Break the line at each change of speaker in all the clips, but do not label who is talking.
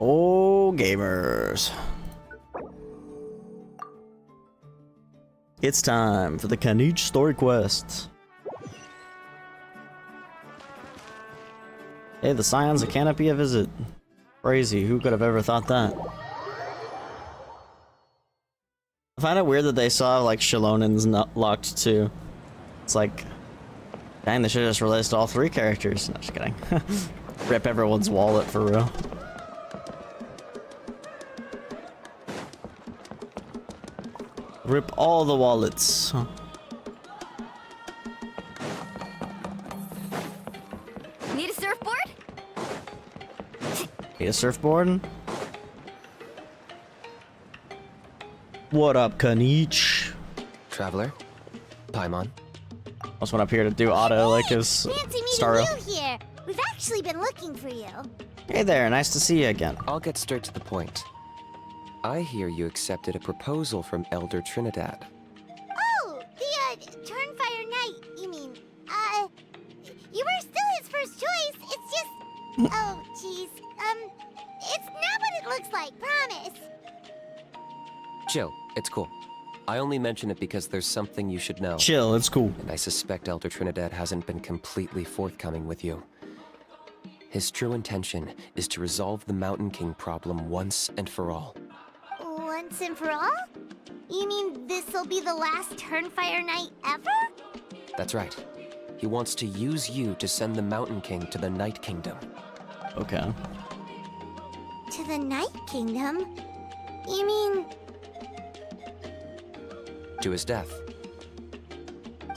Oh, gamers. It's time for the Kinich story quest. Hey, the Scions of Canopy a visit. Crazy, who could have ever thought that? I find it weird that they saw like Shalonen's not locked too. It's like, dang, they should have just released all 3 characters. No, just kidding. Rip everyone's wallet for real. Rip all the wallets. Huh.
Need a surfboard?
Need a surfboard? What up, Kinich?
Traveler? Paimon?
I just went up here to do auto like his
Fancy
Star.
meeting you here. We've actually been looking for you.
Hey there, nice to see you again.
I'll get straight to the point. I hear you accepted a proposal from Elder Trinidad.
Oh, the, Turnfire Knight, you mean. You were still his first choice. It's just... oh, jeez. It's not what it looks like, promise.
Chill, it's cool. I only mention it because there's something you should know.
Chill, it's cool.
And I suspect Elder Trinidad hasn't been completely forthcoming with you. His true intention is to resolve the Mountain King problem once and for all.
Once and for all? You mean this'll be the last Turnfire Knight ever?
That's right. He wants to use you to send the Mountain King to the Night Kingdom.
Okay.
To the Night Kingdom? You mean...
To his death.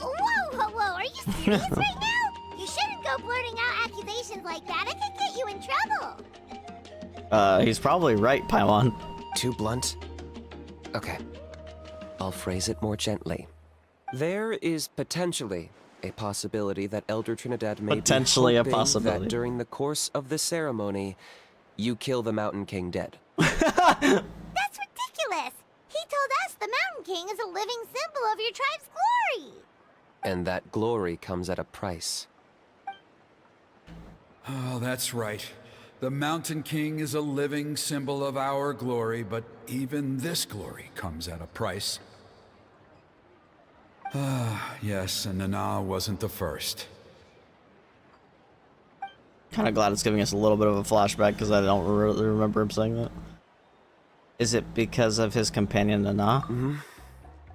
Whoa, are you serious right now? You shouldn't go blurting out accusations like that. It could get you in trouble.
He's probably right, Paimon.
Too blunt? Okay. I'll phrase it more gently. There is potentially a possibility that Elder Trinidad may
Potentially
be
a
hoping
possibility.
that during the course of the ceremony, you kill the Mountain King dead.
That's ridiculous. He told us the Mountain King is a living symbol of your tribe's glory.
And that glory comes at a price.
Oh, that's right. The Mountain King is a living symbol of our glory, but even this glory comes at a price. Ah, yes, and Nana wasn't the first.
Kind of glad it's giving us a little bit of a flashback because I don't really remember him saying that. Is it because of his companion Nana?
Mm-hmm.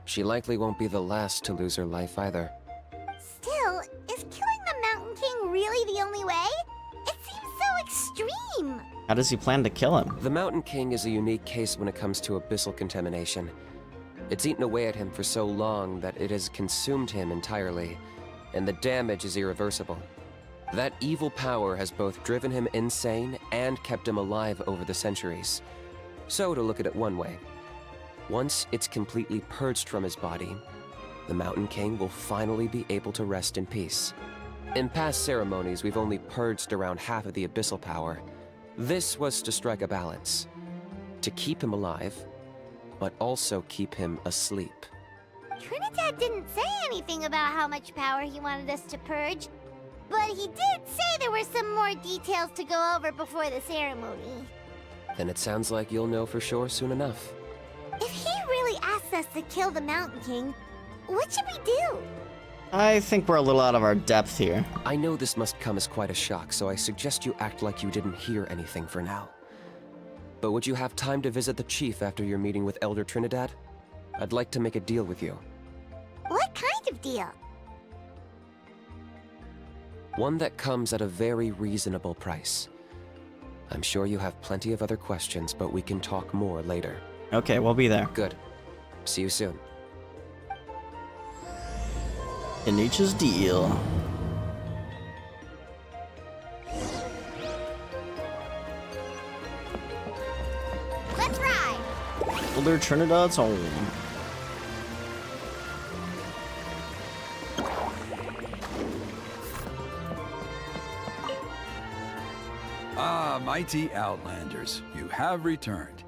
She likely won't be the last to lose her life either.
Still, is killing the Mountain King really the only way? It seems so extreme.
How does he plan to kill him?
The Mountain King is a unique case when it comes to abyssal contamination. It's eaten away at him for so long that it has consumed him entirely, and the damage is irreversible. That evil power has both driven him insane and kept him alive over the centuries. So, to look at it one way, once it's completely purged from his body, the Mountain King will finally be able to rest in peace. In past ceremonies, we've only purged around half of the abyssal power. This was to strike a balance, to keep him alive, but also keep him asleep.
Trinidad didn't say anything about how much power he wanted us to purge, but he did say there were some more details to go over before the ceremony.
Then it sounds like you'll know for sure soon enough.
If he really asks us to kill the Mountain King, what should we do?
I think we're a little out of our depth here.
I know this must come as quite a shock, so I suggest you act like you didn't hear anything for now. But would you have time to visit the chief after your meeting with Elder Trinidad? I'd like to make a deal with you.
What kind of deal?
One that comes at a very reasonable price. I'm sure you have plenty of other questions, but we can talk more later.
Okay, we'll be there.
Good. See you soon.
Kinich's deal.
Let's ride!
Elder Trinidad's home.
Ah, mighty Outlanders, you have returned.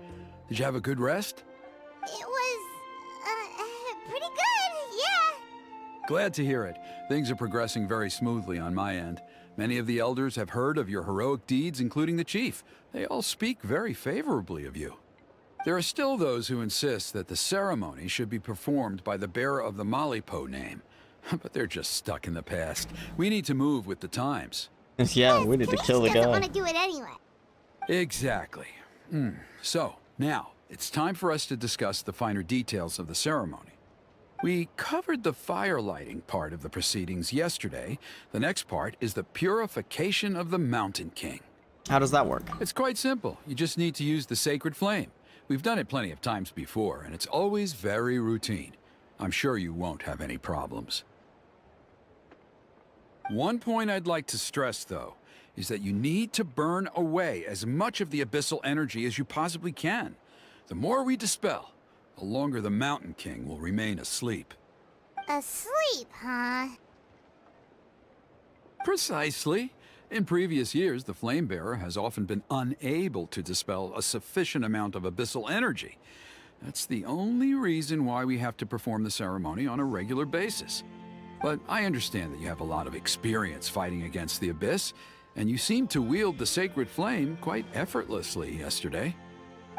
Did you have a good rest?
It was, pretty good, yeah.
Glad to hear it. Things are progressing very smoothly on my end. Many of the elders have heard of your heroic deeds, including the chief. They all speak very favorably of you. There are still those who insist that the ceremony should be performed by the bearer of the Malipo name. But they're just stuck in the past. We need to move with the times.
Yeah, we need to kill the
doesn't want
guy.
to do it anyway.
Exactly. So, now, it's time for us to discuss the finer details of the ceremony. We covered the fire lighting part of the proceedings yesterday. The next part is the purification of the Mountain King.
How does that work?
It's quite simple. You just need to use the sacred flame. We've done it plenty of times before, and it's always very routine. I'm sure you won't have any problems. One point I'd like to stress, though, is that you need to burn away as much of the abyssal energy as you possibly can. The more we dispel, the longer the Mountain King will remain asleep.
Asleep, huh?
Precisely. In previous years, the Flame Bearer has often been unable to dispel a sufficient amount of abyssal energy. That's the only reason why we have to perform the ceremony on a regular basis. But I understand that you have a lot of experience fighting against the Abyss, and you seemed to wield the sacred flame quite effortlessly yesterday.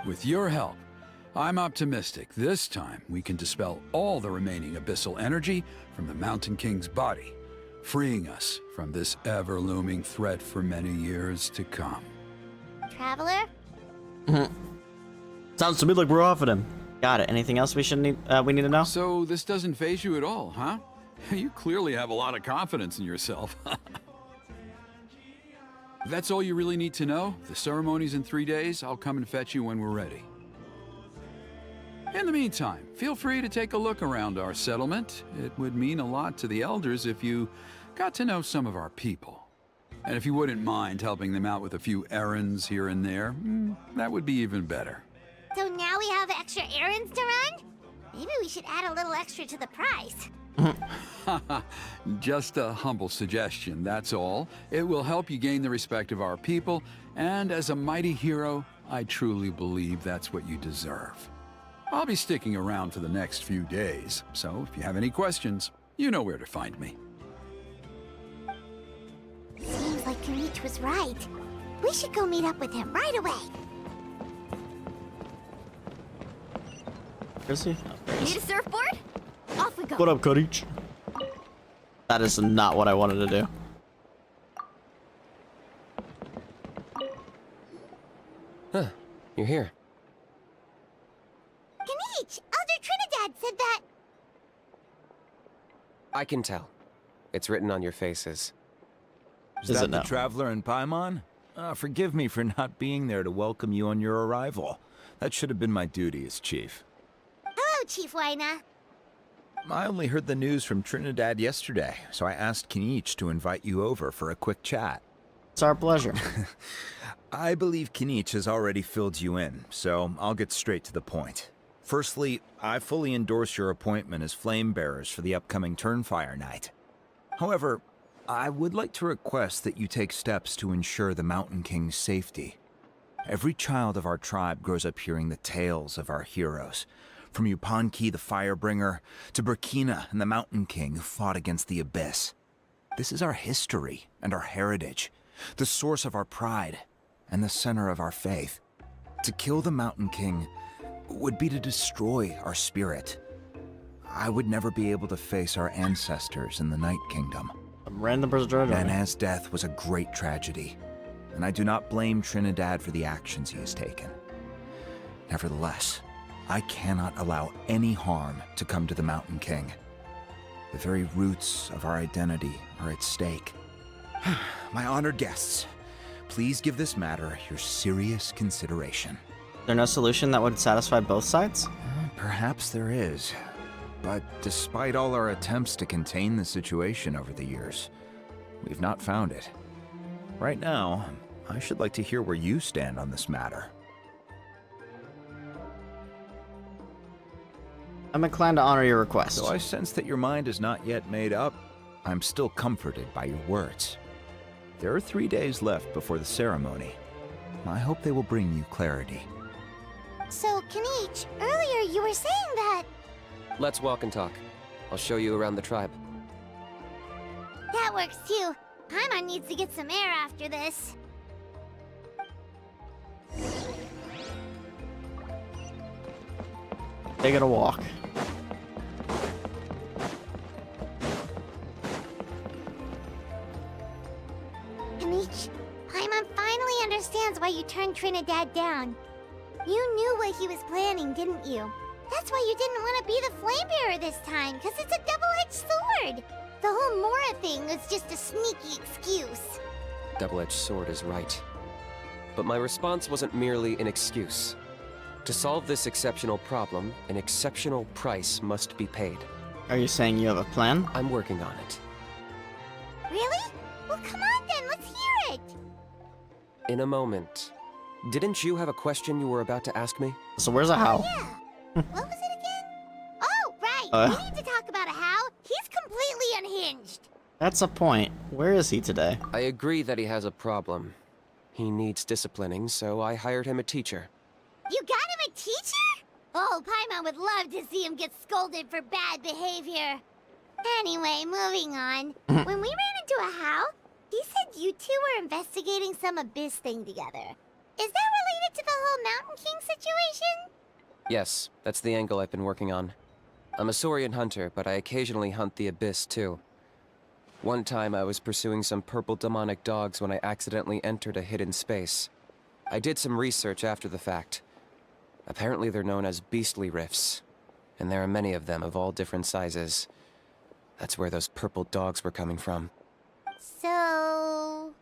With your help, I'm optimistic this time we can dispel all the remaining abyssal energy from the Mountain King's body, freeing us from this ever-looming threat for many years to come.
Traveler?
Sounds to me like we're off at him. Got it. Anything else we need to know?
So this doesn't faze you at all, huh? You clearly have a lot of confidence in yourself. That's all you really need to know. The ceremony's in 3 days. I'll come and fetch you when we're ready. In the meantime, feel free to take a look around our settlement. It would mean a lot to the elders if you got to know some of our people. And if you wouldn't mind helping them out with a few errands here and there, that would be even better.
So now we have extra errands to run? Maybe we should add a little extra to the price.
Just a humble suggestion, that's all. It will help you gain the respect of our people, and as a mighty hero, I truly believe that's what you deserve. I'll be sticking around for the next few days, so if you have any questions, you know where to find me.
Seems like Kinich was right. We should go meet up with him right away.
Is he?
Need a surfboard? Off we go.
What up, Kinich? That is not what I wanted to do.
Huh, you're here.
Kinich! Elder Trinidad said that...
I can tell. It's written on your faces.
Is
Is
that
it
the
now?
Traveler in Paimon? Forgive me for not being there to welcome you on your arrival. That should have been my duty as chief.
Hello, Chief Waina.
I only heard the news from Trinidad yesterday, so I asked Kinich to invite you over for a quick chat.
It's our pleasure.
I believe Kinich has already filled you in, so I'll get straight to the point. Firstly, I fully endorse your appointment as flame bearers for the upcoming Turnfire Night. However, I would like to request that you take steps to ensure the Mountain King's safety. Every child of our tribe grows up hearing the tales of our heroes, from Yupanqui the Firebringer to Burkina and the Mountain King who fought against the Abyss. This is our history and our heritage, the source of our pride and the center of our faith. To kill the Mountain King would be to destroy our spirit. I would never be able to face our ancestors in the Night Kingdom.
Some random person joined me.
Nana's death was a great tragedy, and I do not blame Trinidad for the actions he has taken. Nevertheless, I cannot allow any harm to come to the Mountain King. The very roots of our identity are at stake. My honored guests, please give this matter your serious consideration.
Is there no solution that would satisfy both sides?
Perhaps there is, but despite all our attempts to contain the situation over the years, we've not found it. Right now, I should like to hear where you stand on this matter.
I'm inclined to honor your request.
Though I sense that your mind is not yet made up, I'm still comforted by your words. There are 3 days left before the ceremony. I hope they will bring you clarity.
So, Kinich, earlier you were saying that...
Let's walk and talk. I'll show you around the tribe.
That works too. Paimon needs to get some air after this.
Taking a walk.
Kinich, Paimon finally understands why you turned Trinidad down. You knew what he was planning, didn't you? That's why you didn't want to be the flame bearer this time, because it's a double-edged sword. The whole Mora thing was just a sneaky excuse.
Double-edged sword is right. But my response wasn't merely an excuse. To solve this exceptional problem, an exceptional price must be paid.
Are you saying you have a plan?
I'm working on it.
Really? Well, come on then, let's hear it.
In a moment. Didn't you have a question you were about to ask me?
So where's a how?
Yeah. What was it again? Oh, right. We need to talk about a how. He's completely unhinged.
That's a point. Where is he today?
I agree that he has a problem. He needs disciplining, so I hired him a teacher.
You got him a teacher? Oh, Paimon would love to see him get scolded for bad behavior. Anyway, moving on. When we ran into a how, he said you two were investigating some abyss thing together. Is that related to the whole Mountain King situation?
Yes, that's the angle I've been working on. I'm a Saurian hunter, but I occasionally hunt the abyss too. One time I was pursuing some purple demonic dogs when I accidentally entered a hidden space. I did some research after the fact. Apparently they're known as beastly rifts, and there are many of them of all different sizes. That's where those purple dogs were coming from.
So...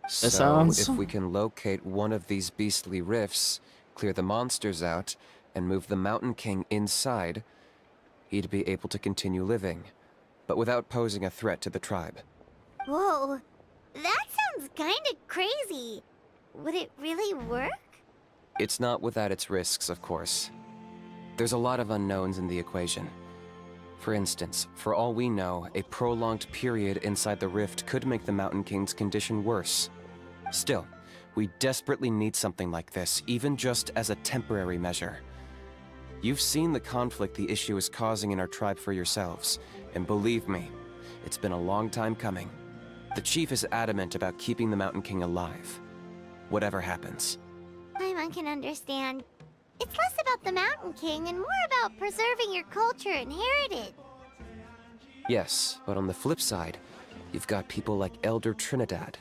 So, if we can locate one of these beastly rifts, clear the monsters out, and move the Mountain King inside, he'd be able to continue living, but without posing a threat to the tribe.
Whoa, that sounds kinda crazy. Would it really work?
It's not without its risks, of course. There's a lot of unknowns in the equation. For instance, for all we know, a prolonged period inside the rift could make the Mountain King's condition worse. Still, we desperately need something like this, even just as a temporary measure. You've seen the conflict the issue is causing in our tribe for yourselves, and believe me, it's been a long time coming. The chief is adamant about keeping the Mountain King alive, whatever happens.
Paimon can understand. It's less about the Mountain King and more about preserving your culture and heritage.
Yes, but on the flip side, you've got people like Elder Trinidad,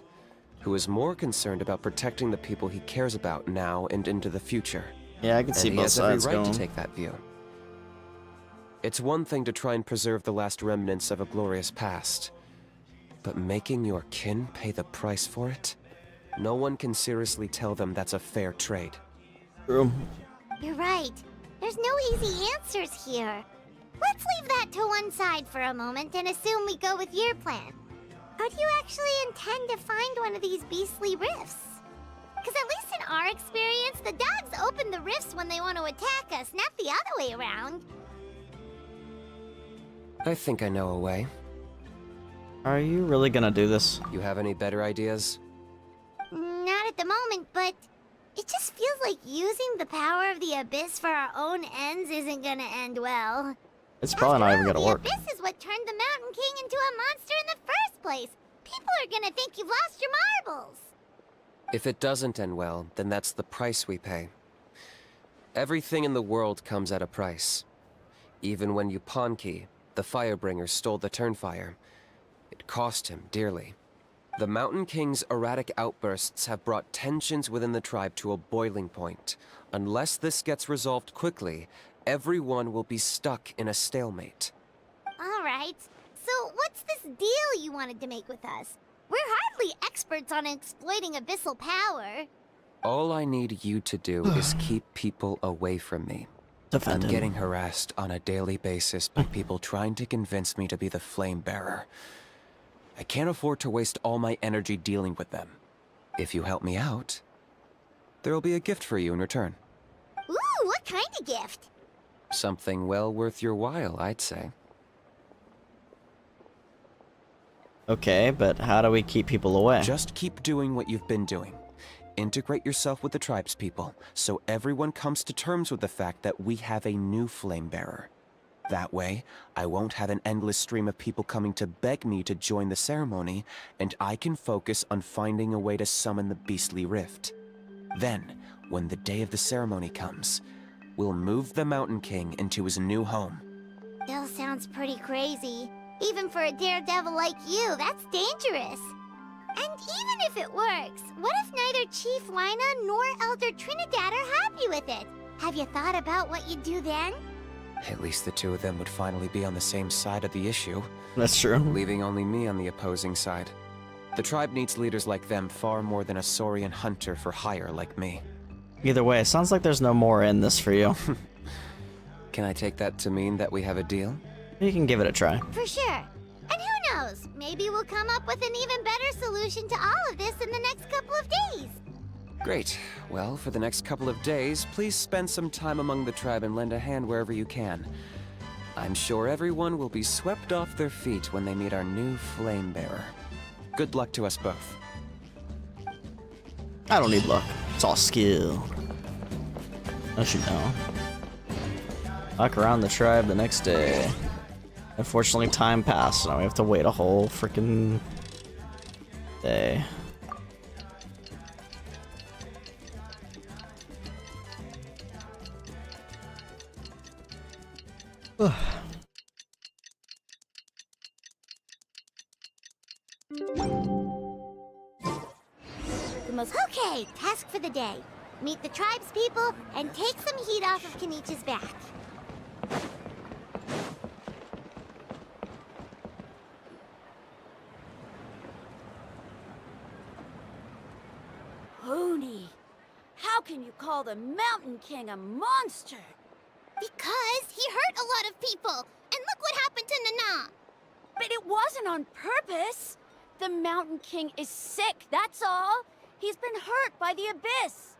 who is more concerned about protecting the people he cares about now and into the future.
Yeah, I can see
And he
both
has every
sides
right
going.
to take that view. It's one thing to try and preserve the last remnants of a glorious past, but making your kin pay the price for it? No one can seriously tell them that's a fair trade.
True.
You're right. There's no easy answers here. Let's leave that to one side for a moment and assume we go with your plan. How do you actually intend to find one of these beastly rifts? Because at least in our experience, the dogs open the rifts when they want to attack us, not the other way around.
I think I know a way.
Are you really gonna do this?
You have any better ideas?
Not at the moment, but it just feels like using the power of the Abyss for our own ends isn't gonna end well.
It's probably not even gonna work.
The Abyss is what turned the Mountain King into a monster in the first place. People are gonna think you've lost your marbles.
If it doesn't end well, then that's the price we pay. Everything in the world comes at a price. Even when Yupanqui, the Firebringer, stole the Turnfire, it cost him dearly. The Mountain King's erratic outbursts have brought tensions within the tribe to a boiling point. Unless this gets resolved quickly, everyone will be stuck in a stalemate.
All right. So what's this deal you wanted to make with us? We're hardly experts on exploiting abyssal power.
All I need you to do is keep people away from me.
Defend
I'm
him.
getting harassed on a daily basis by people trying to convince me to be the flame bearer. I can't afford to waste all my energy dealing with them. If you help me out, there'll be a gift for you in return.
Ooh, what kind of gift?
Something well worth your while, I'd say.
Okay, but how do we keep people away?
Just keep doing what you've been doing. Integrate yourself with the tribespeople, so everyone comes to terms with the fact that we have a new flame bearer. That way, I won't have an endless stream of people coming to beg me to join the ceremony, and I can focus on finding a way to summon the beastly rift. Then, when the day of the ceremony comes, we'll move the Mountain King into his new home.
Still sounds pretty crazy. Even for a daredevil like you, that's dangerous. And even if it works, what if neither Chief Lina nor Elder Trinidad are happy with it? Have you thought about what you'd do then?
At least the two of them would finally be on the same side of the issue,
That's true.
leaving only me on the opposing side. The tribe needs leaders like them far more than a Saurian hunter for hire like me.
Either way, it sounds like there's no more in this for you.
Can I take that to mean that we have a deal?
You can give it a try.
For sure. And who knows? Maybe we'll come up with an even better solution to all of this in the next couple of days.
Great. Well, for the next couple of days, please spend some time among the tribe and lend a hand wherever you can. I'm sure everyone will be swept off their feet when they meet our new flame bearer. Good luck to us both.
I don't need luck. It's all skill. Don't you know? Walk around the tribe the next day. Unfortunately, time passed, so now we have to wait a whole freaking day.
Okay, task for the day. Meet the tribe's people and take some heat off of Kinich's back.
Hoonie, how can you call the Mountain King a monster?
Because he hurt a lot of people, and look what happened to Nana.
But it wasn't on purpose. The Mountain King is sick, that's all. He's been hurt by the abyss.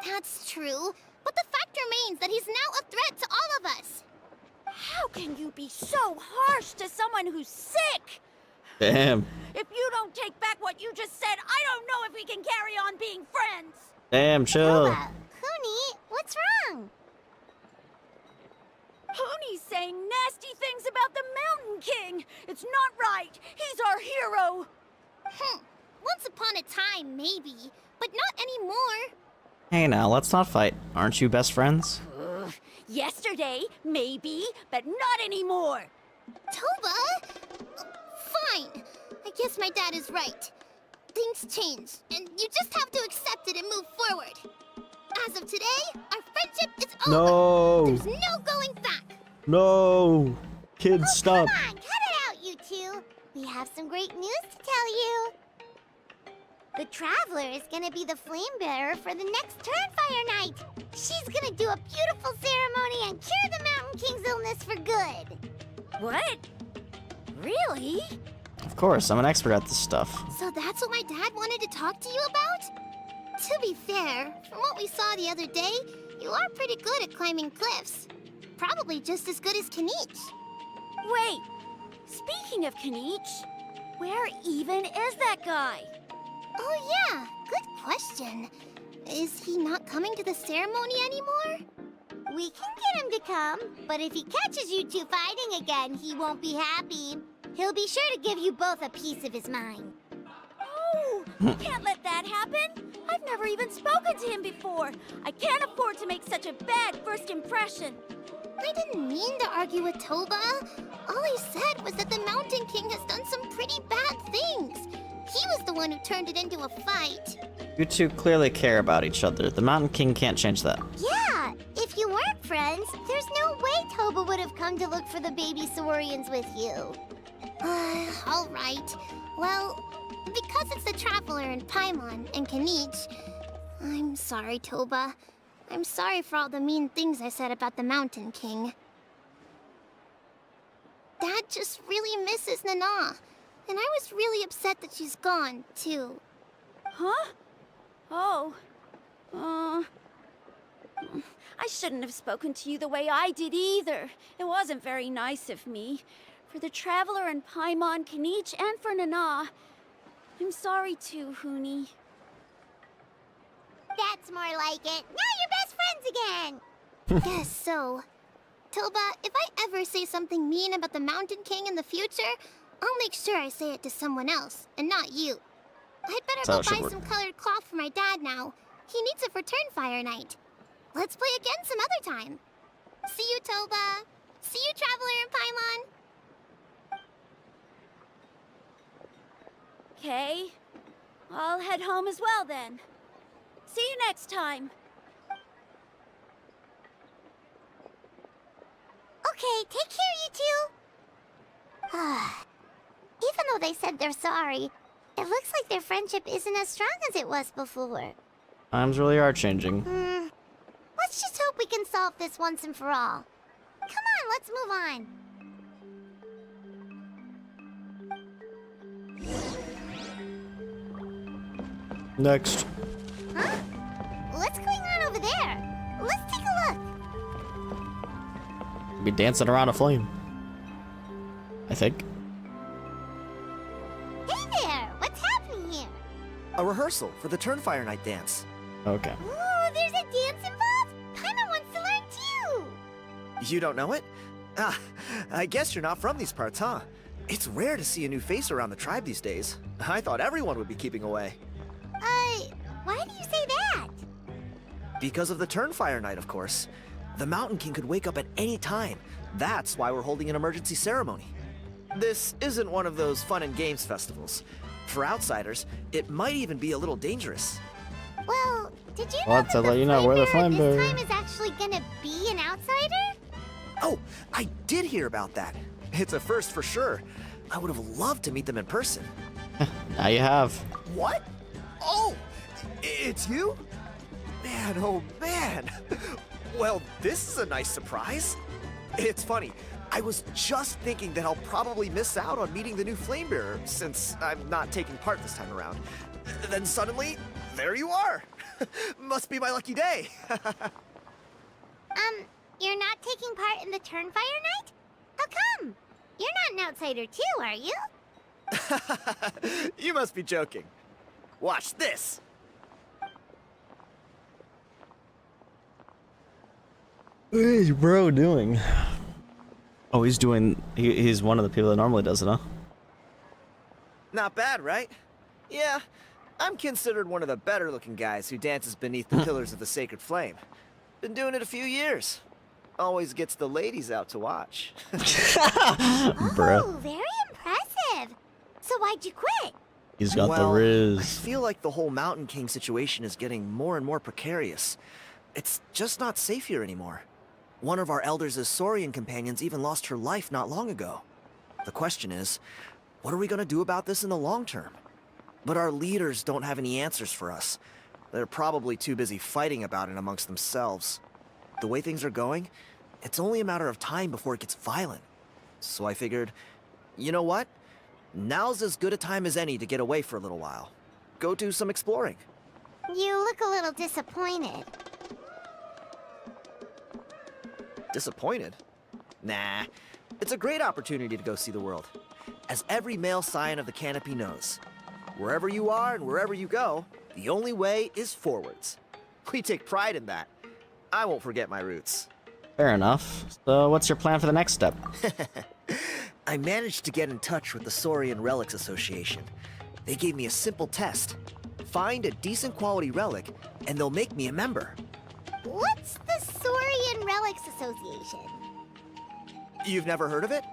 That's true, but the fact remains that he's now a threat to all of us.
How can you be so harsh to someone who's sick?
Damn.
If you don't take back what you just said, I don't know if we can carry on being friends.
Damn, chill.
Hoonie, what's wrong?
Hoonie's saying nasty things about the Mountain King. It's not right. He's our hero.
Once upon a time, maybe, but not anymore.
Hey now, let's not fight. Aren't you best friends?
Yesterday, maybe, but not anymore.
Toba? Fine. I guess my dad is right. Things change, and you just have to accept it and move forward. As of today, our friendship is over.
No.
There's no going back.
No. Kids, stop.
Come on, cut it out, you two. We have some great news to tell you. The Traveler is gonna be the flame bearer for the next Turnfire night. She's gonna do a beautiful ceremony and cure the Mountain King's illness for good.
What? Really?
Of course, I'm an expert at this stuff.
So that's what my dad wanted to talk to you about? To be fair, from what we saw the other day, you are pretty good at climbing cliffs. Probably just as good as Kinich.
Wait, speaking of Kinich, where even is that guy?
Oh yeah, good question. Is he not coming to the ceremony anymore? We can get him to come, but if he catches you two fighting again, he won't be happy. He'll be sure to give you both a piece of his mind.
Oh, can't let that happen. I've never even spoken to him before. I can't afford to make such a bad first impression.
I didn't mean to argue with Toba. All I said was that the Mountain King has done some pretty bad things. He was the one who turned it into a fight.
You two clearly care about each other. The Mountain King can't change that.
Yeah, if you weren't friends, there's no way Toba would have come to look for the baby Saurians with you. All right. Well, because it's the Traveler and Paimon and Kinich, I'm sorry, Toba. I'm sorry for all the mean things I said about the Mountain King. Dad just really misses Nana, and I was really upset that she's gone, too.
Huh? Oh. I shouldn't have spoken to you the way I did either. It wasn't very nice of me. For the Traveler and Paimon, Kinich, and for Nana. I'm sorry too, Hoonie.
That's more like it. Now you're best friends again. Guess so. Toba, if I ever say something mean about the Mountain King in the future, I'll make sure I say it to someone else, and not you. I'd better
That's how
go
it should
buy
work.
some colored cloth for my dad now. He needs it for Turnfire Night. Let's play again some other time. See you, Toba. See you, Traveler and Paimon.
Okay. I'll head home as well then. See you next time.
Okay, take care, you two. Even though they said they're sorry, it looks like their friendship isn't as strong as it was before.
Times really are changing.
Let's just hope we can solve this once and for all. Come on, let's move on.
Next.
Huh? What's going on over there? Let's take a look.
Be dancing around a flame. I think.
Hey there, what's happening here?
A rehearsal for the Turnfire Night dance.
Okay.
Ooh, there's a dance involved? Paimon wants to learn too.
You don't know it? Ah, I guess you're not from these parts, huh? It's rare to see a new face around the tribe these days. I thought everyone would be keeping away.
Why do you say that?
Because of the Turnfire Night, of course. The Mountain King could wake up at any time. That's why we're holding an emergency ceremony. This isn't one of those fun and games festivals. For outsiders, it might even be a little dangerous.
Well, did you
Well,
know
to
that
let you know, we're the
flame
flame
bearer
bearer.
this time is actually gonna be an outsider?
Oh, I did hear about that. It's a first for sure. I would have loved to meet them in person.
Now you have.
What? Oh, it's you? Man, oh man. Well, this is a nice surprise. It's funny. I was just thinking that I'll probably miss out on meeting the new Flamebearer since I'm not taking part this time around. Then suddenly, there you are. Must be my lucky day.
You're not taking part in the Turnfire Night? How come? You're not an outsider too, are you?
You must be joking. Watch this.
What is bro doing? Oh, he's doing. He's one of the people that normally does it, huh?
Not bad, right? Yeah, I'm considered one of the better looking guys who dances beneath the pillars of the sacred flame. Been doing it a few years. Always gets the ladies out to watch.
Bruh.
Oh, very impressive. So why'd you quit?
He's got the
Well, I
riz.
feel like the whole Mountain King situation is getting more and more precarious. It's just not safe here anymore. One of our elders' Saurian companions even lost her life not long ago. The question is, what are we gonna do about this in the long term? But our leaders don't have any answers for us. They're probably too busy fighting about it amongst themselves. The way things are going, it's only a matter of time before it gets violent. So I figured, you know what? Now's as good a time as any to get away for a little while. Go do some exploring.
You look a little disappointed.
Disappointed? Nah. It's a great opportunity to go see the world. As every male scion of the canopy knows, wherever you are and wherever you go, the only way is forwards. We take pride in that. I won't forget my roots.
Fair enough. So, what's your plan for the next step?
I managed to get in touch with the Saurian Relics Association. They gave me a simple test. Find a decent quality relic, and they'll make me a member.
What's the Saurian Relics Association?
You've never heard of it?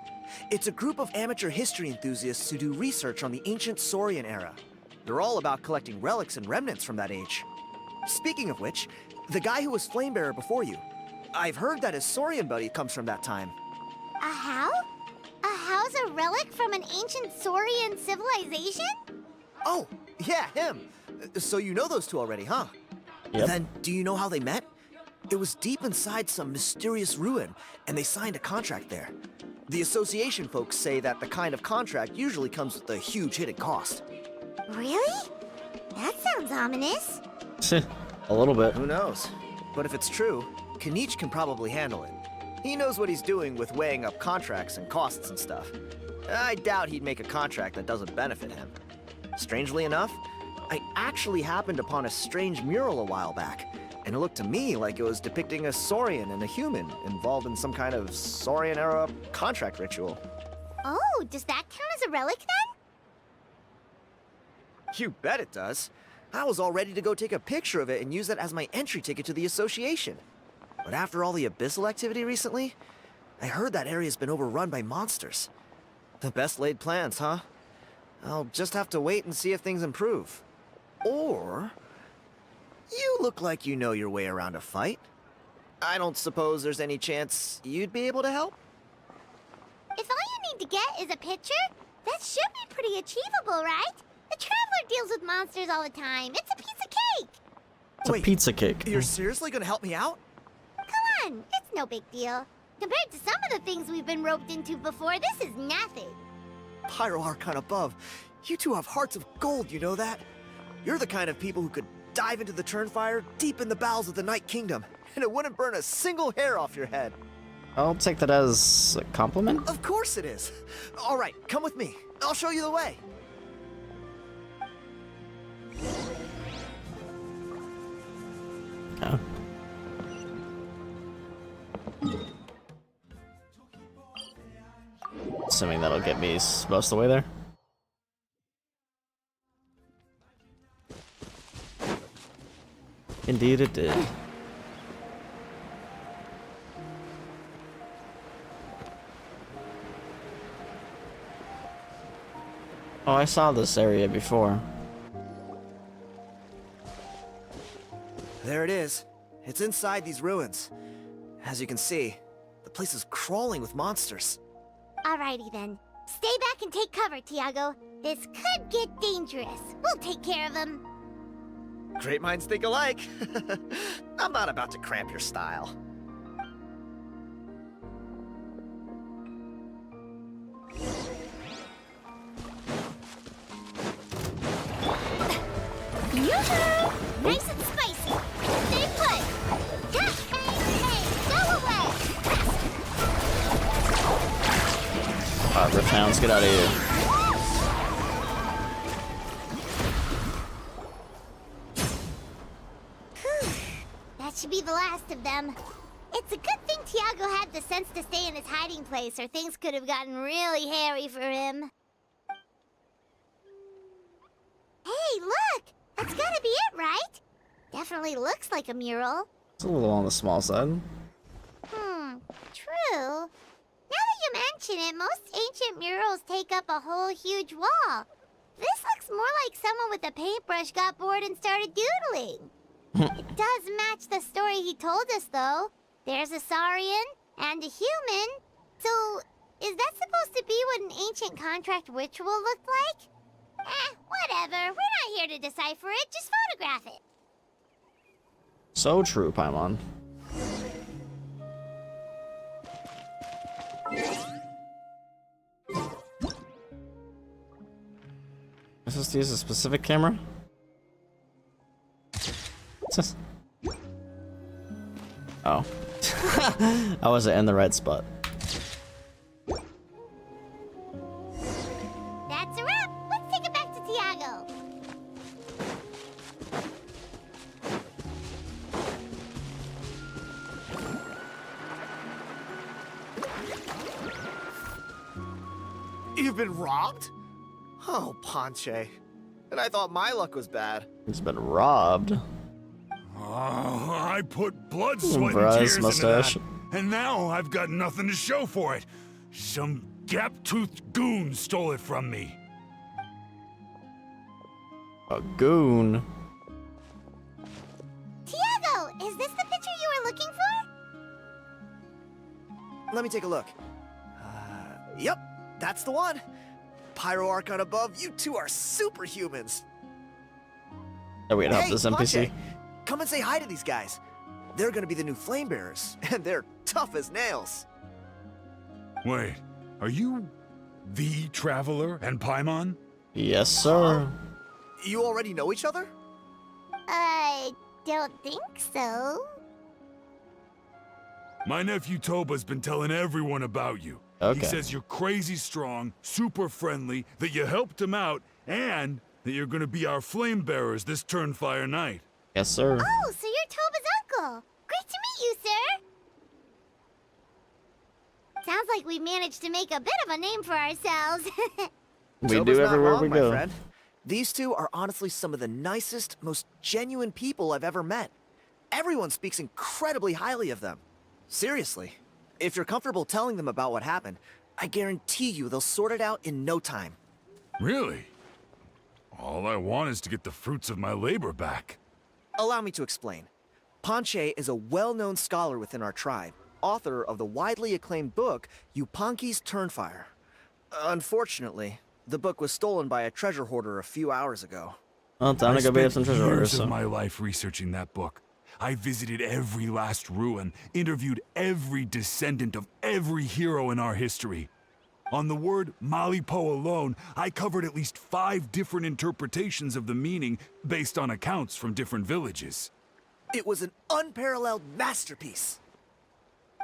It's a group of amateur history enthusiasts who do research on the ancient Saurian era. They're all about collecting relics and remnants from that age. Speaking of which, the guy who was Flamebearer before you, I've heard that his Saurian buddy comes from that time.
A how? A how's a relic from an ancient Saurian civilization?
Oh, yeah, him. So you know those two already, huh?
Yep.
Then, do you know how they met? It was deep inside some mysterious ruin, and they signed a contract there. The association folks say that the kind of contract usually comes with a huge hidden cost.
Really? That sounds ominous.
A little bit.
Who knows? But if it's true, Kinich can probably handle it. He knows what he's doing with weighing up contracts and costs and stuff. I doubt he'd make a contract that doesn't benefit him. Strangely enough, I actually happened upon a strange mural a while back. and it looked to me like it was depicting a Saurian and a human involved in some kind of Saurian-era contract ritual.
Oh, does that count as a relic then?
You bet it does. I was all ready to go take a picture of it and use that as my entry ticket to the association. But after all the abyssal activity recently, I heard that area's been overrun by monsters. The best laid plans, huh? I'll just have to wait and see if things improve. Or... you look like you know your way around a fight. I don't suppose there's any chance you'd be able to help?
If all you need to get is a picture, that should be pretty achievable, right? The Traveler deals with monsters all the time. It's a piece of cake.
It's a pizza cake.
You're seriously gonna help me out?
Come on, it's no big deal. Compared to some of the things we've been roped into before, this is nothing.
Pyro Archon above, you two have hearts of gold, you know that? You're the kind of people who could dive into the Turnfire deep in the bowels of the Night Kingdom, and it wouldn't burn a single hair off your head.
I'll take that as a compliment.
Of course it is. All right, come with me. I'll show you the way.
Oh. Assuming that'll get me most of the way there. Indeed it did. Oh, I saw this area before.
There it is. It's inside these ruins. As you can see, the place is crawling with monsters.
Alrighty then. Stay back and take cover, Tiago. This could get dangerous. We'll take care of him.
Great minds think alike. I'm not about to cramp your style.
Yoo-hoo! Nice and spicy. Stay put. Hey, hey, go away.
Rift Hounds, get out of here.
That should be the last of them. It's a good thing Tiago had the sense to stay in his hiding place, or things could have gotten really hairy for him. Hey, look! That's gotta be it, right? Definitely looks like a mural.
It's a little on the small side.
True. Now that you mention it, most ancient murals take up a whole huge wall. This looks more like someone with a paintbrush got bored and started doodling. It does match the story he told us, though. There's a Saurian and a human. So, is that supposed to be what an ancient contract ritual looked like? Whatever. We're not here to decipher it. Just photograph it.
So true, Paimon. Is this to use a specific camera? What's this? Oh. I wasn't in the right spot.
That's a wrap. Let's take it back to Tiago.
You've been robbed? Oh, Ponche. And I thought my luck was bad.
He's been robbed.
Oh, I put blood, sweat, and
Bruh's
tears
mustache.
into that, and now I've got nothing to show for it. Some gap-toothed goon stole it from me.
A goon.
Tiago, is this the picture you were looking for?
Let me take a look. Yep, that's the one. Pyro Archon above, you two are superhumans.
Are we gonna help
Hey,
this NPC?
Ponche, come and say hi to these guys. They're gonna be the new flame bearers, and they're tough as nails.
Wait, are you the Traveler and Paimon?
Yes, sir.
You already know each other?
I don't think so.
My nephew Toba's been telling everyone about you.
Okay.
He says you're crazy strong, super friendly, that you helped him out, and that you're gonna be our flame bearers this Turnfire night.
Yes, sir.
Oh, so you're Toba's Oh, great to meet you, sir. Sounds like we managed to make a bit of a name for ourselves.
We
Soba's
do
not
everywhere
wrong,
we
my
go.
friend. These two are honestly some of the nicest, most genuine people I've ever met. Everyone speaks incredibly highly of them. Seriously. If you're comfortable telling them about what happened, I guarantee you they'll sort it out in no time.
Really? All I want is to get the fruits of my labor back.
Allow me to explain. Ponche is a well-known scholar within our tribe, author of the widely acclaimed book, Yupanqui's Turnfire. Unfortunately, the book was stolen by a treasure hoarder a few hours ago.
Well, time
I
to go beat up some
spent
treasure
years
orders. So.
of my life researching that book. I visited every last ruin, interviewed every descendant of every hero in our history. On the word Malipo alone, I covered at least 5 different interpretations of the meaning based on accounts from different villages.
It was an unparalleled masterpiece.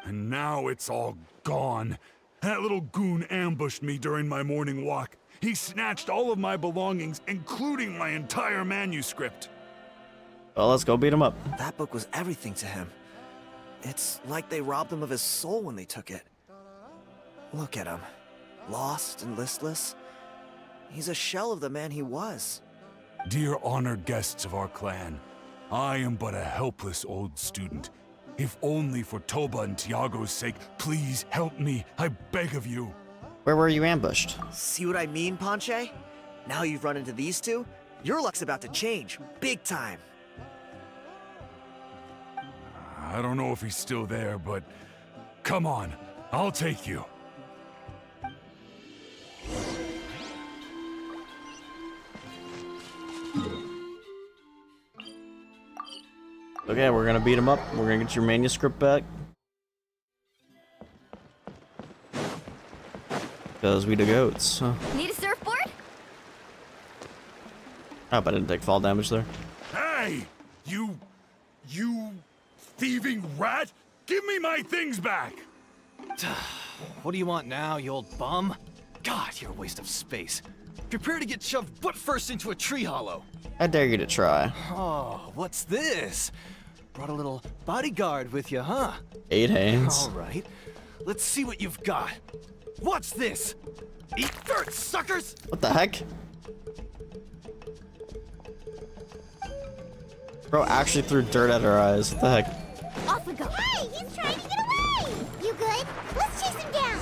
And now it's all gone. That little goon ambushed me during my morning walk. He snatched all of my belongings, including my entire manuscript.
Well, let's go beat him up.
That book was everything to him. It's like they robbed him of his soul when they took it. Look at him. Lost and listless. He's a shell of the man he was.
Dear honored guests of our clan, I am but a helpless old student. If only for Toba and Tiago's sake, please help me. I beg of you.
Where were you ambushed?
See what I mean, Ponche? Now you've run into these two, your luck's about to change, big time.
I don't know if he's still there, but come on, I'll take you.
Okay, we're gonna beat him up. We're gonna get your manuscript back. Because we the goats. Huh.
Need a surfboard?
Oh, but I didn't take fall damage there.
Hey! You thieving rat! Give me my things back!
What do you want now, you old bum? God, you're a waste of space. Prepare to get shoved butt first into a tree hollow.
I dare you to try.
Oh, what's this? Brought a little bodyguard with you, huh?
8 hands.
All right. Let's see what you've got. What's this? Eat dirt, suckers!
What the heck? Bro actually threw dirt at our eyes. What the heck?
Off we go. Hey, he's trying to get away. You good? Let's chase him down.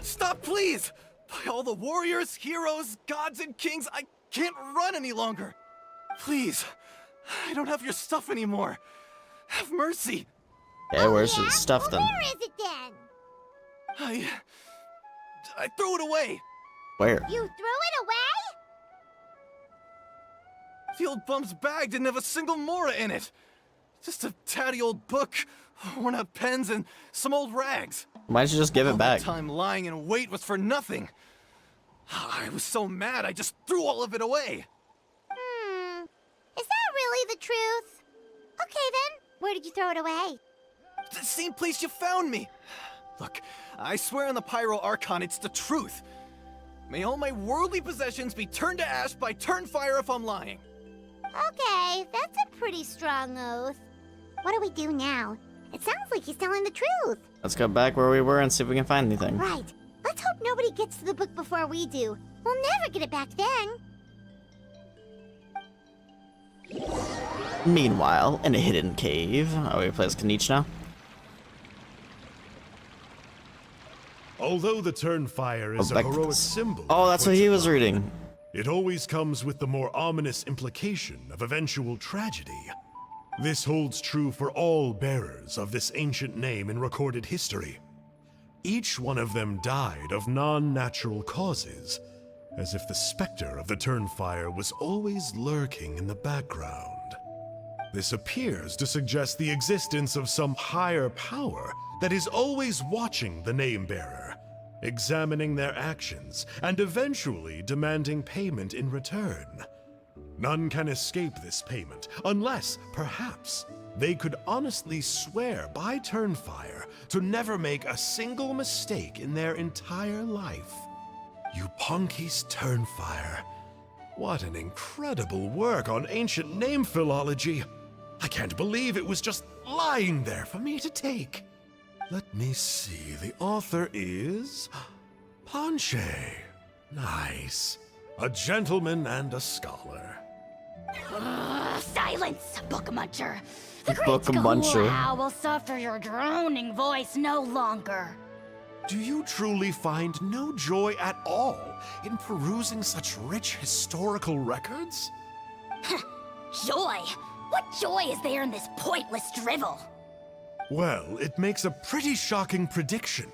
Stop, please! By all the warriors, heroes, gods, and kings, I can't run any longer. Please, I don't have your stuff anymore. Have mercy.
Okay, where's
Yeah?
your stuff
Well,
then?
where is it then?
I threw it away.
Where?
You threw it away?
The old bum's bag didn't have a single mora in it. Just a tatty old book, worn out pens, and some old rags.
Why don't you just give
All
it
that
back?
time lying in wait was for nothing. I was so mad, I just threw all of it away.
Is that really the truth? Okay then. Where did you throw it away?
The same place you found me. Look, I swear on the Pyro Archon, it's the truth. May all my worldly possessions be turned to ash by Turnfire if I'm lying.
Okay, that's a pretty strong oath. What do we do now? It sounds like he's telling the truth.
Let's go back where we were and see if we can find anything.
Right. Let's hope nobody gets to the book before we do. We'll never get it back then.
Meanwhile, in a hidden cave. Oh, we play as Kinich now?
Although the Turnfire is a
back-
heroic symbol,
Oh, that's what he was reading.
it always comes with the more ominous implication of eventual tragedy. This holds true for all bearers of this ancient name in recorded history. Each one of them died of non-natural causes, as if the specter of the Turnfire was always lurking in the background. This appears to suggest the existence of some higher power that is always watching the name-bearer, examining their actions, and eventually demanding payment in return. None can escape this payment, unless, perhaps, they could honestly swear by Turnfire to never make a single mistake in their entire life. Yupanqui's Turnfire. What an incredible work on ancient name philology. I can't believe it was just lying there for me to take. Let me see. The author is Ponche. Nice. A gentleman and a scholar.
Silence, book muncher. The great
Book muncher.
Kahula will suffer your droning voice no longer.
Do you truly find no joy at all in perusing such rich historical records?
Joy? What joy is there in this pointless drivel?
Well, it makes a pretty shocking prediction.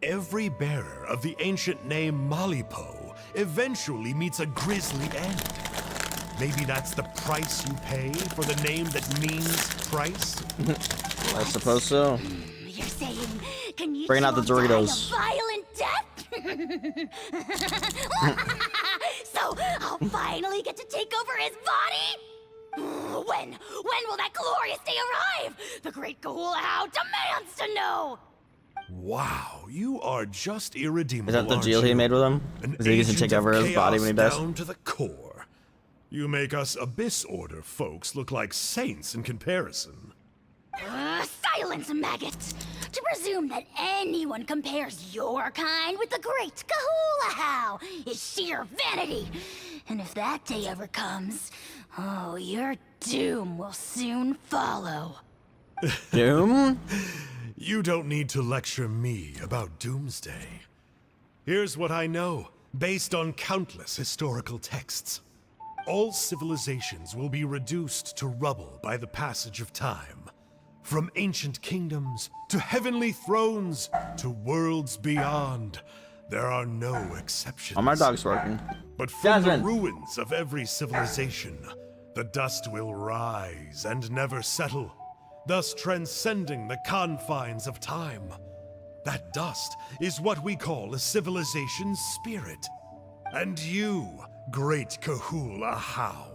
Every bearer of the ancient name Malipo eventually meets a grisly end. Maybe that's the price you pay for the name that means price?
I suppose so.
You're saying, can you
Bring out the Doritos.
violent death? So I'll finally get to take over his body? When will that glorious day arrive? The great Kahula How demands to know.
Wow, you are just irredeemable.
Is that the
aren't
deal he
you?
made with him?
An
Is he gets to
agent
take over
of
his body when he
chaos
dies?
down to the core. You make us Abyss Order folks look like saints in comparison.
Silence, maggot! To presume that anyone compares your kind with the great Kahula How is sheer vanity. And if that day ever comes, oh, your doom will soon follow.
Doom?
You don't need to lecture me about Doomsday. Here's what I know, based on countless historical texts. All civilizations will be reduced to rubble by the passage of time. From ancient kingdoms, to heavenly thrones, to worlds beyond. There are no exceptions.
Oh, my dog's working.
But from
Jasmine.
the ruins of every civilization, the dust will rise and never settle, thus transcending the confines of time. That dust is what we call a civilization's spirit. And you, great Kahula How,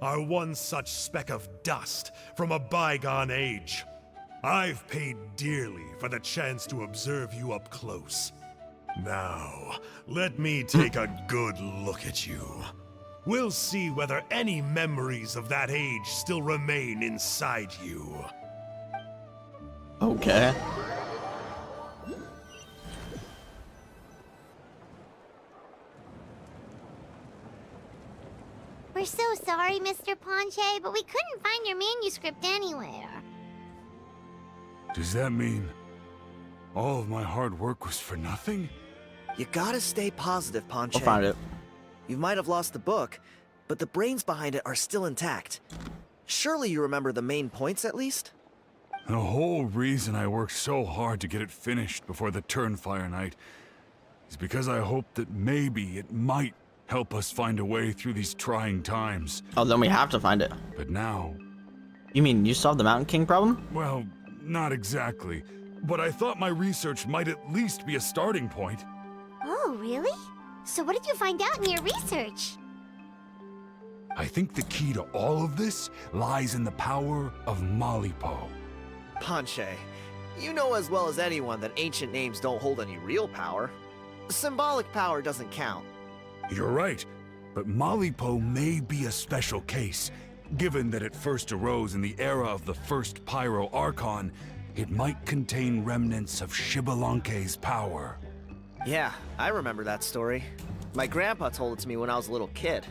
are one such speck of dust from a bygone age. I've paid dearly for the chance to observe you up close. Now, let me take a good look at you. We'll see whether any memories of that age still remain inside you.
Okay.
We're so sorry, Mr. Ponche, but we couldn't find your manuscript anywhere.
Does that mean all of my hard work was for nothing?
You gotta stay positive, Ponche.
We'll find it.
You might have lost the book, but the brains behind it are still intact. Surely you remember the main points at least?
The whole reason I worked so hard to get it finished before the Turnfire Night is because I hoped that maybe it might help us find a way through these trying times.
Oh, then we have to find it.
But now,
You mean you solved the Mountain King problem?
well, not exactly. But I thought my research might at least be a starting point.
Oh, really? So what did you find out in your research?
I think the key to all of this lies in the power of Malipo.
Ponche, you know as well as anyone that ancient names don't hold any real power. Symbolic power doesn't count.
You're right, but Malipo may be a special case. Given that it first arose in the era of the first Pyro Archon, it might contain remnants of Shibalanke's power.
Yeah, I remember that story. My grandpa told it to me when I was a little kid.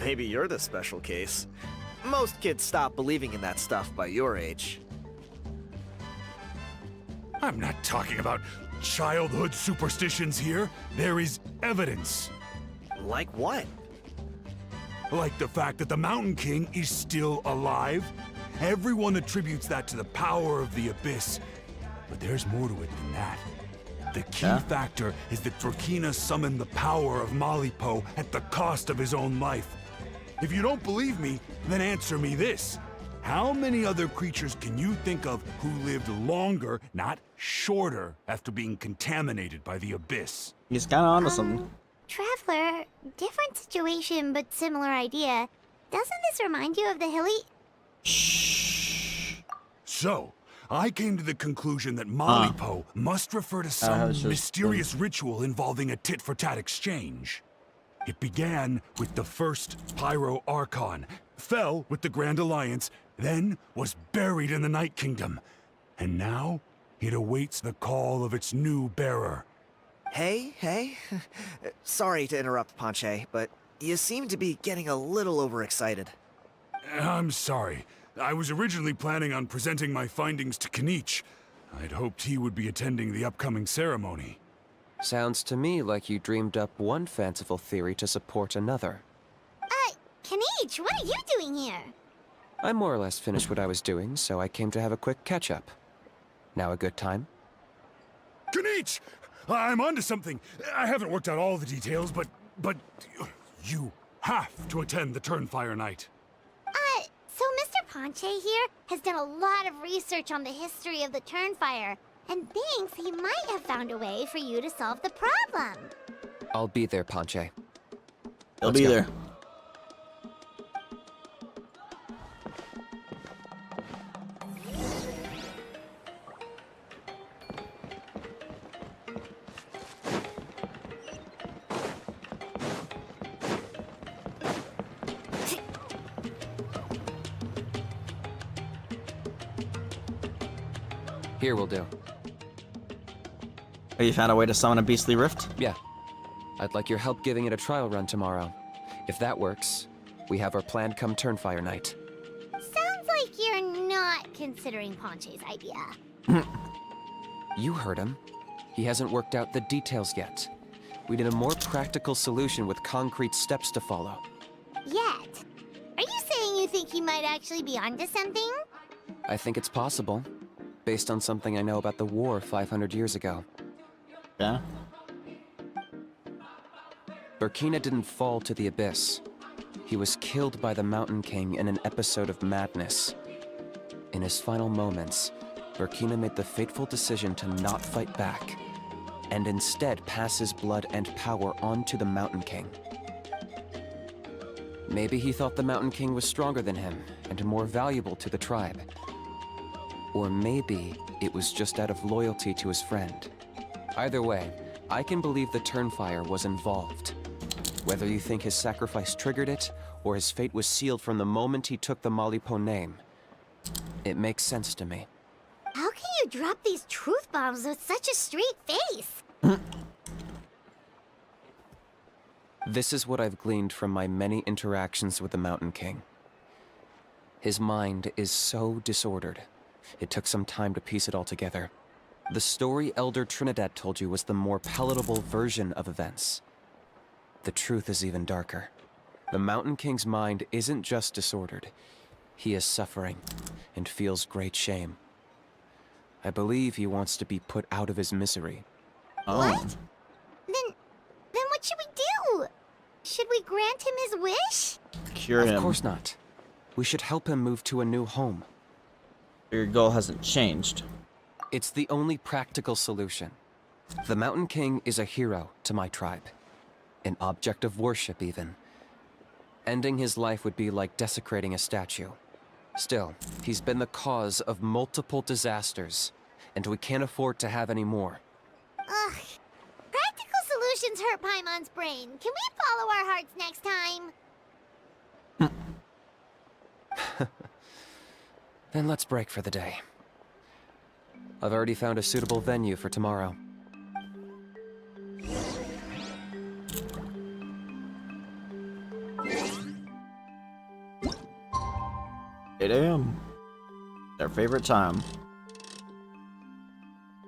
Maybe you're the special case. Most kids stop believing in that stuff by your age.
I'm not talking about childhood superstitions here. There is evidence.
Like what?
Like the fact that the Mountain King is still alive. Everyone attributes that to the power of the Abyss. But there's more to it than that. The key factor is that Drakina summoned the power of Malipo at the cost of his own life. If you don't believe me, then answer me this. How many other creatures can you think of who lived longer, not shorter, after being contaminated by the Abyss?
He's kind of onto something.
Traveler, different situation but similar idea. Doesn't this remind you of the hilly...
So, I came to the conclusion that Malipo must refer to some
it's just-
mysterious ritual involving a tit-for-tat exchange. It began with the first Pyro Archon, fell with the Grand Alliance, then was buried in the Night Kingdom. And now, it awaits the call of its new bearer.
Hey. Sorry to interrupt, Ponche, but you seem to be getting a little overexcited.
I'm sorry. I was originally planning on presenting my findings to Kinich. I'd hoped he would be attending the upcoming ceremony.
Sounds to me like you dreamed up one fanciful theory to support another.
Kinich, what are you doing here?
I more or less finished what I was doing, so I came to have a quick catch-up. Now a good time?
Kinich! I'm onto something. I haven't worked out all the details, but you have to attend the Turnfire Night.
So Mr. Ponche here has done a lot of research on the history of the Turnfire, and thinks he might have found a way for you to solve the problem.
I'll be there, Ponche.
He'll
Let's
be
go.
there.
Here will do.
Oh, you found a way to summon a beastly rift?
Yeah. I'd like your help giving it a trial run tomorrow. If that works, we have our planned come Turnfire Night.
Sounds like you're not considering Ponche's idea.
You heard him. He hasn't worked out the details yet. We need a more practical solution with concrete steps to follow.
Yet. Are you saying you think he might actually be onto something?
I think it's possible, based on something I know about the war 500 years ago.
Yeah.
Burkina didn't fall to the abyss. He was killed by the Mountain King in an episode of madness. In his final moments, Burkina made the fateful decision to not fight back, and instead pass his blood and power on to the Mountain King. Maybe he thought the Mountain King was stronger than him, and more valuable to the tribe. Or maybe it was just out of loyalty to his friend. Either way, I can believe the Turnfire was involved. Whether you think his sacrifice triggered it, or his fate was sealed from the moment he took the Malipo name, it makes sense to me.
How can you drop these truth bombs with such a straight face?
This is what I've gleaned from my many interactions with the Mountain King. His mind is so disordered. It took some time to piece it all together. The story Elder Trinidad told you was the more palatable version of events. The truth is even darker. The Mountain King's mind isn't just disordered. He is suffering and feels great shame. I believe he wants to be put out of his misery.
Oh.
What? Then what should we do? Should we grant him his wish?
Cure him.
Of course not. We should help him move to a new home.
Your goal hasn't changed.
It's the only practical solution. The Mountain King is a hero to my tribe. An object of worship, even. Ending his life would be like desecrating a statue. Still, he's been the cause of multiple disasters, and we can't afford to have any more.
Ugh. Practical solutions hurt Paimon's brain. Can we follow our hearts next time?
Then let's break for the day. I've already found a suitable venue for tomorrow.
8 a.m. Their favorite time.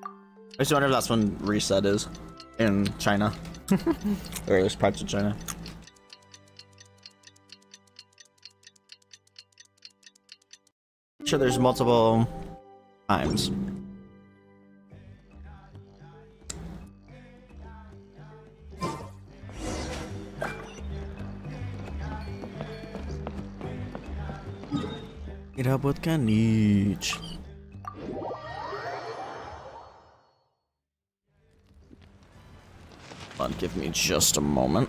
I just wonder if that's when reset is in China. Or there's parts of China. Sure, there's multiple times. Meet up with Kinich. Hold on, give me just a moment.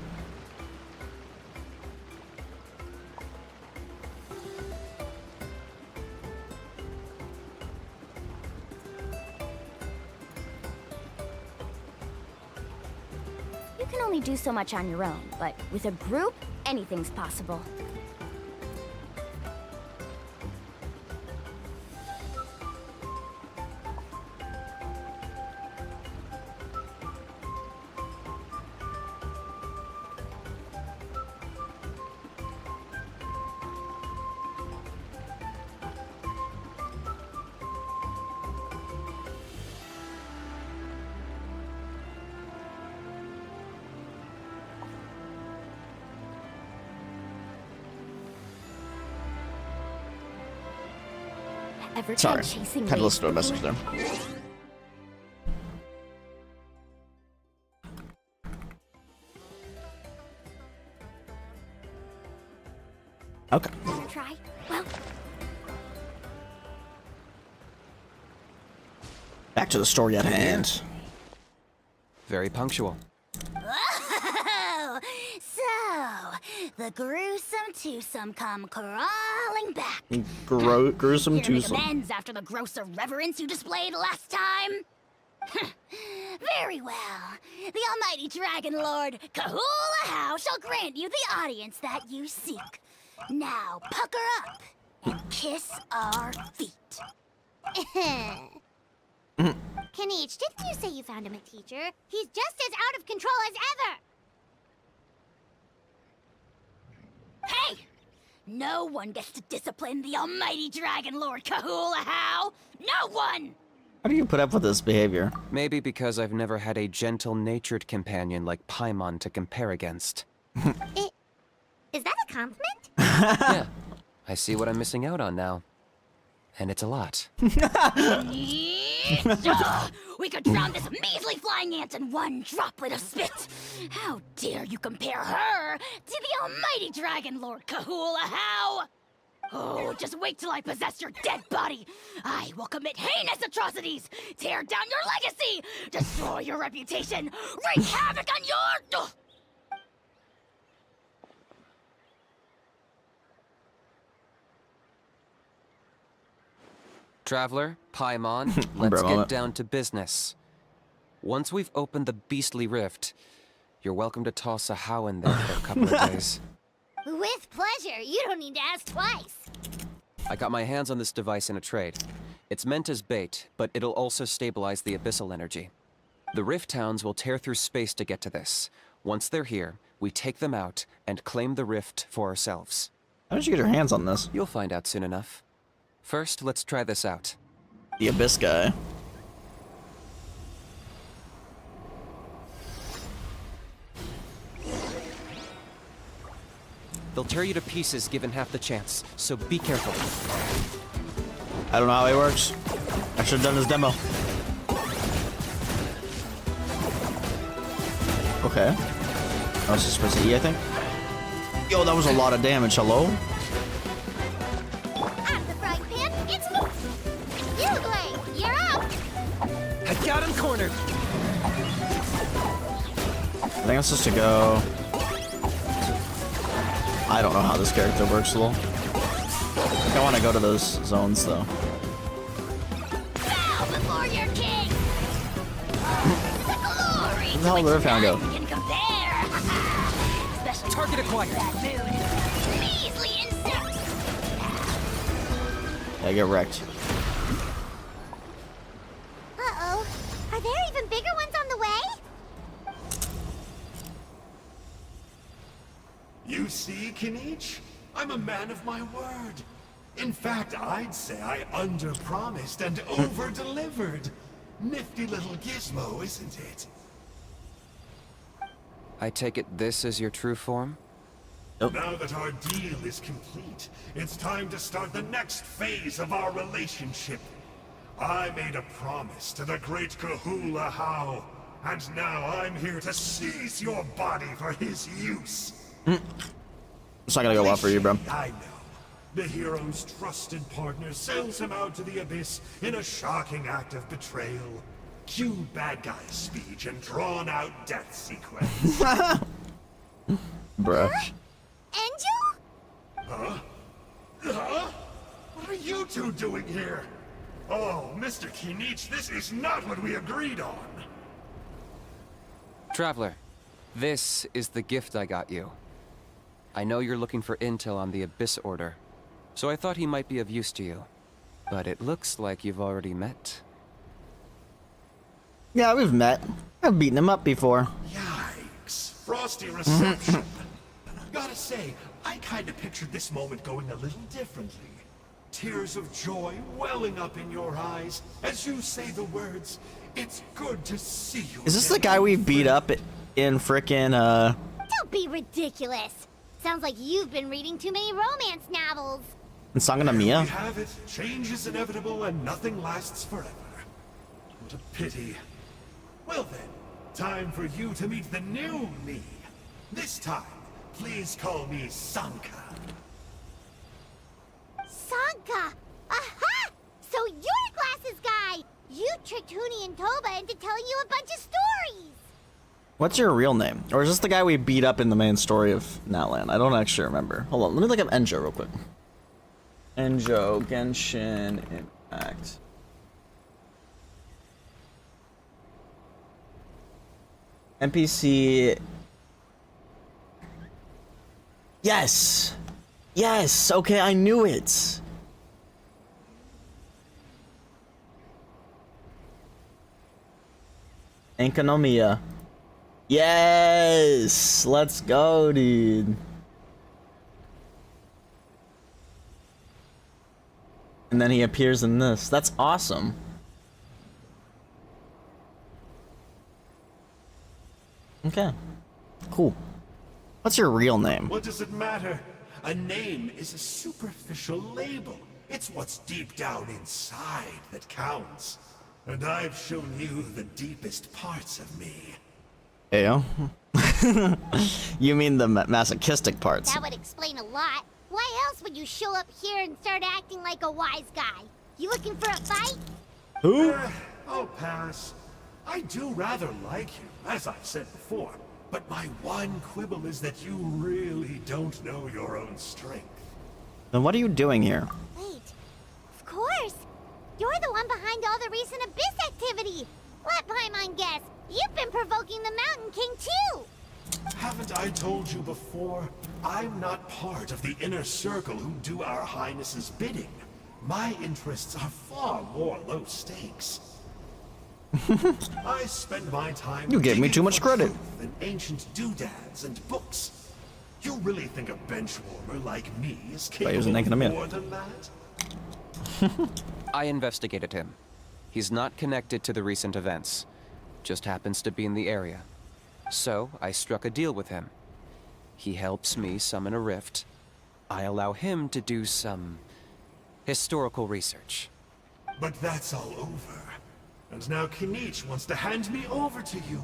You
can only do so much on your own, but with a group, anything's possible. Ever
Sorry,
tried chasing
had to
waves
listen to a message
before?
there. Okay.
Wanna try? Well,
Back to the story at hand.
Very punctual.
Oh, so the gruesome twosome come crawling back.
Gruesome
Here to make
twosome.
amends after the grosser reverence you displayed last time? Very well. The almighty Dragon Lord, Kahula How, shall grant you the audience that you seek. Now pucker up and kiss our feet.
Kinich, didn't you say you found him a teacher? He's just as out of control as ever!
Hey! No one gets to discipline the almighty Dragon Lord Kahula How! No one!
How do you put up with this behavior?
Maybe because I've never had a gentle-natured companion like Paimon to compare against.
Is that a compliment?
Yeah, I see what I'm missing out on now. And it's a lot.
We could drown this measly flying ant in one droplet of spit! How dare you compare her to the almighty Dragon Lord Kahula How! Oh, just wait till I possess your dead body! I will commit heinous atrocities! Tear down your legacy! Destroy your reputation! Wreak havoc on your...
Traveler, Paimon, let's
Bro.
get down to business. Once we've opened the beastly rift, you're welcome to toss a How in there for a couple of days.
With pleasure. You don't need to ask twice.
I got my hands on this device in a trade. It's meant as bait, but it'll also stabilize the abyssal energy. The rift towns will tear through space to get to this. Once they're here, we take them out and claim the rift for ourselves.
How did you get your hands on this?
You'll find out soon enough. First, let's try this out.
The Abyss guy.
They'll tear you to pieces given half the chance, so be careful.
I don't know how he works. I should have done his demo. Okay. I was just pressing E, I think. Yo, that was a lot of damage. Hello?
Out of the frying pan, it's me! Uglay, you're up!
I got him cornered.
I think I'm supposed to go... I don't know how this character works, lol. I think I want to go to those zones, though.
Bow before your king! The glory
Where the hell did Earthhound go?
can compare! Special
Target acquired.
that mood. Measly insect!
Yeah, get wrecked.
Uh-oh. Are there even bigger ones on the way?
You see, Kinich? I'm a man of my word. In fact, I'd say I under-promised and over-delivered. Nifty little gizmo, isn't it?
I take it this is your true form?
Now that our deal is complete, it's time to start the next phase of our relationship. I made a promise to the great Kahula How, and now I'm here to seize your body for his use.
It's not gonna go well for you, bro.
I know. The hero's trusted partner sells him out to the abyss in a shocking act of betrayal. Cue bad guy speech and drawn-out death sequence.
Bruh.
Angel?
Huh? What are you two doing here? Oh, Mr. Kinich, this is not what we agreed on.
Traveler, This is the gift I got you. I know you're looking for intel on the Abyss Order, so I thought he might be of use to you. But it looks like you've already met.
Yeah, we've met. I've beaten him up before.
Yikes. Frosty reception. Gotta say, I kinda pictured this moment going a little differently. Tears of joy welling up in your eyes as you say the words, "It's good to see you."
Is this the guy we beat up in frickin'
Don't be ridiculous. Sounds like you've been reading too many romance novels.
in Sanganamiya?
We have it. Change is inevitable and nothing lasts forever. What a pity. Well then, time for you to meet the new me. This time, please call me Sanka.
Sanka! Aha! So you're Glasses Guy! You tricked Huni and Toba into telling you a bunch of stories!
What's your real name? Or is this the guy we beat up in the main story of Natlan? I don't actually remember. Hold on, let me look up Enjo real quick. Enjo, Genshin, Impact. NPC. Yes! Yes! Okay, I knew it! Enkanomiya. Yes! Let's go, dude. And then he appears in this. That's awesome. Okay. Cool. What's your real name?
What does it matter? A name is a superficial label. It's what's deep down inside that counts. And I've shown you the deepest parts of me.
Ayo. You mean the masochistic parts?
That would explain a lot. Why else would you show up here and start acting like a wise guy? You looking for a fight?
Who?
I'll pass. I do rather like you, as I've said before. But my one quibble is that you really don't know your own strength.
Then what are you doing here?
Wait. Of course. You're the one behind all the recent Abyss activity. Let Paimon guess. You've been provoking the Mountain King too.
Haven't I told you before? I'm not part of the inner circle who do our highnesses' bidding. My interests are far more low stakes. I spend my time.
You gave me too much credit.
And ancient doodads and books. You really think a benchwarmer like me is capable of more than that?
I investigated him. He's not connected to the recent events. Just happens to be in the area. So, I struck a deal with him. He helps me summon a rift. I allow him to do some historical research.
But that's all over. And now Kinich wants to hand me over to you.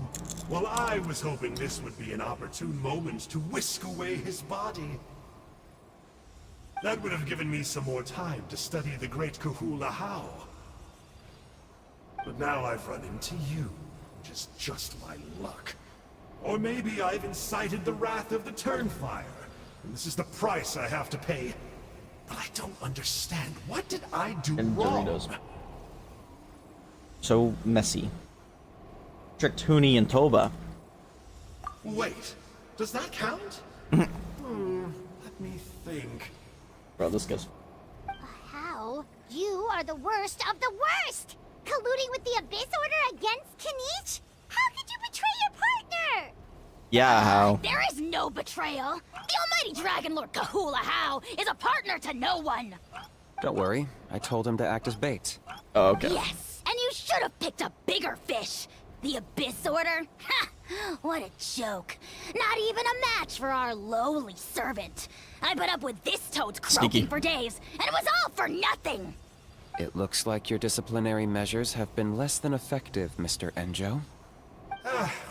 Well, I was hoping this would be an opportune moment to whisk away his body. That would have given me some more time to study the great Kahula How. But now I've run into you, which is just my luck. Or maybe I've incited the wrath of the Turnfire, and this is the price I have to pay. But I don't understand. What did I do wrong?
Doritos. So messy. Tricked Huni and Toba.
Wait, does that count? Let me think.
Bro, this guy's...
How? You are the worst of the worst! Colluding with the Abyss Order against Kinich? How could you betray your partner?
Yeah, how?
There is no betrayal. The almighty Dragon Lord Kahula How is a partner to no one.
Don't worry, I told him to act as bait.
Oh, okay.
Yes, and you should have picked a bigger fish. The Abyss Order? Ha! What a joke. Not even a match for our lowly servant. I put up with this toad croaking
Sneaky.
for days, and it was all for nothing.
It looks like your disciplinary measures have been less than effective, Mr. Enjo.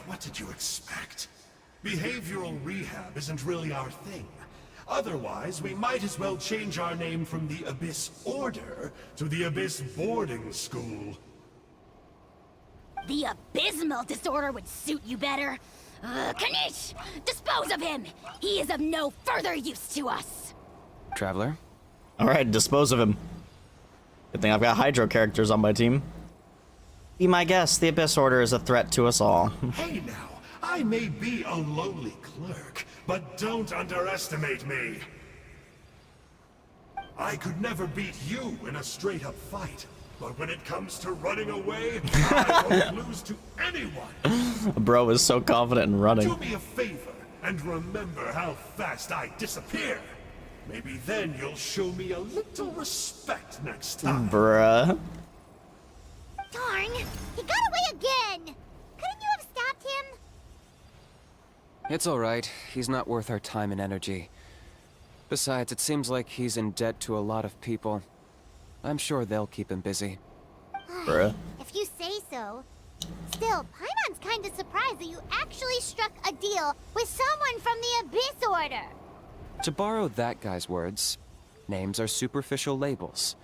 What did you expect? Behavioral rehab isn't really our thing. Otherwise, we might as well change our name from the Abyss Order to the Abyss Boarding School.
The abysmal disorder would suit you better. Kinich! Dispose of him! He is of no further use to us!
Traveler?
Alright, dispose of him. Good thing I've got Hydro characters on my team. Be my guest, the Abyss Order is a threat to us all.
Hey now, I may be a lowly clerk, but don't underestimate me. I could never beat you in a straight-up fight, but when it comes to running away, I won't lose to anyone.
Bro is so confident in running.
Do me a favor and remember how fast I disappear. Maybe then you'll show me a little respect next time.
Bruh.
Darn! He got away again! Couldn't you have stopped him?
It's alright. He's not worth our time and energy. Besides, it seems like he's in debt to a lot of people. I'm sure they'll keep him busy.
Bruh.
If you say so. Still, Paimon's kinda surprised that you actually struck a deal with someone from the Abyss Order.
To borrow that guy's words, names are superficial labels.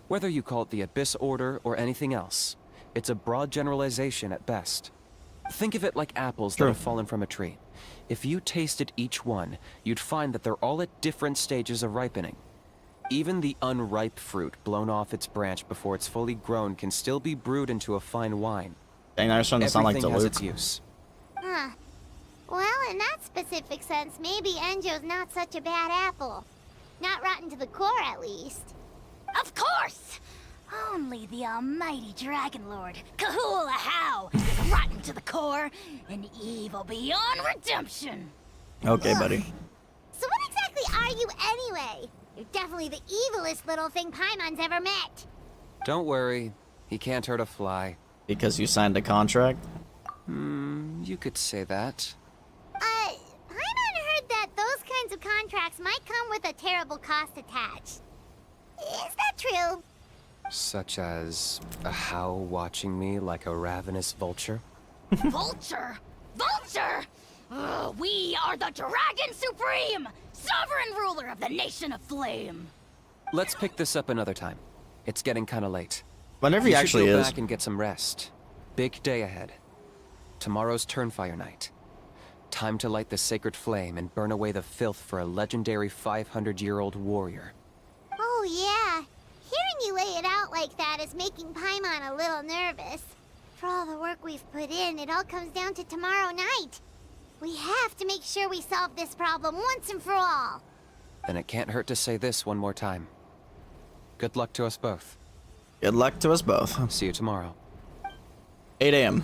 Whether you call it the Abyss Order or anything else, it's a broad generalization at best. Think of it like apples that have fallen from a tree. If you tasted each one, you'd find that they're all at different stages of ripening. Even the unripe fruit blown off its branch before it's fully grown can still be brewed into a fine wine.
Dang, I just want to sound like
Everything has
Duluth.
its use.
Huh. Well, in that specific sense, maybe Enjo's not such a bad apple. Not rotten to the core, at least.
Of course! Only the almighty Dragon Lord, Kahula How, is rotten to the core and evil beyond redemption.
Okay, buddy.
So what exactly are you anyway? You're definitely the evilest little thing Paimon's ever met.
Don't worry, he can't hurt a fly.
Because you signed a contract?
You could say that.
Paimon heard that those kinds of contracts might come with a terrible cost attached. Is that true?
Such as a How watching me like a ravenous vulture.
Vulture! Vulture! We are the Dragon Supreme, sovereign ruler of the Nation of Flame.
Let's pick this up another time. It's getting kinda late.
Whenever he
You
actually
should go
is.
back and get some rest. Big day ahead. Tomorrow's Turnfire night. Time to light the sacred flame and burn away the filth for a legendary 500-year-old warrior.
Oh yeah. Hearing you lay it out like that is making Paimon a little nervous. For all the work we've put in, it all comes down to tomorrow night. We have to make sure we solve this problem once and for all.
Then it can't hurt to say this one more time. Good luck to us both.
Good luck to us both.
See you tomorrow.
8 a.m.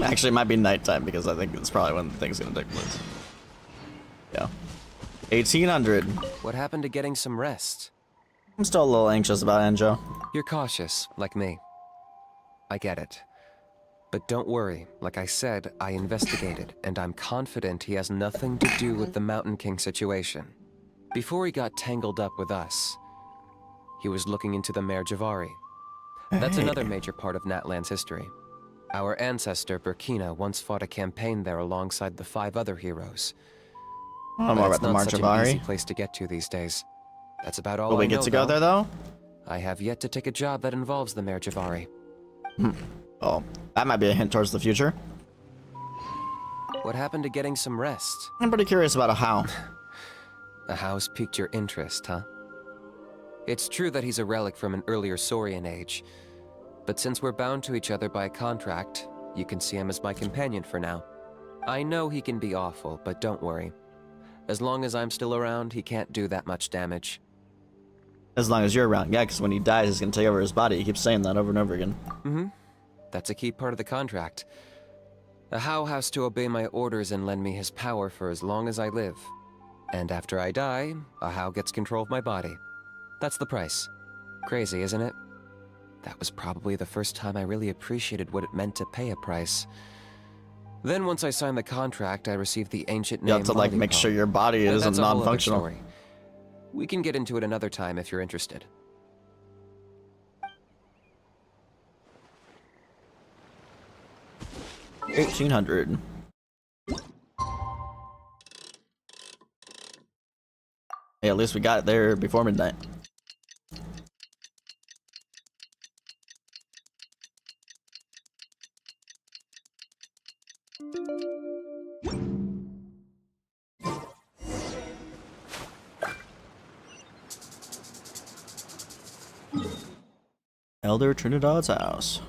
Actually, it might be nighttime because I think it's probably when the thing's gonna take place. Yeah. 1800.
What happened to getting some rest?
I'm still a little anxious about Enjo.
You're cautious, like me. I get it. But don't worry, like I said, I investigated, and I'm confident he has nothing to do with the Mountain King situation. Before he got tangled up with us, he was looking into the Mare Javari. That's another major part of Natlan's history. Our ancestor, Burkina, once fought a campaign there alongside the 5 other heroes.
I don't know
But
about
it's
the
not
Mare
such an easy
Javari.
place to get to these days. That's about all
Will we
I know,
get to go there though?
I have yet to take a job that involves the Mare Javari.
Oh, that might be a hint towards the future.
What happened to getting some rest?
I'm pretty curious about a how.
A house piqued your interest, huh? It's true that he's a relic from an earlier Saurian age, but since we're bound to each other by a contract, you can see him as my companion for now. I know he can be awful, but don't worry. As long as I'm still around, he can't do that much damage.
As long as you're around. Yeah, because when he dies, he's gonna take over his body. He keeps saying that over and over again.
That's a key part of the contract. A How has to obey my orders and lend me his power for as long as I live. And after I die, a How gets control of my body. That's the price. Crazy, isn't it? That was probably the first time I really appreciated what it meant to pay a price. Then once I signed the contract, I received the ancient name
You have to like make
Lollipop.
sure your body
But
isn't
that's a whole other
non-functional.
story. We can get into it another time if you're interested.
$1,800. Hey, at least we got it there before midnight. Elder Trinidad's house.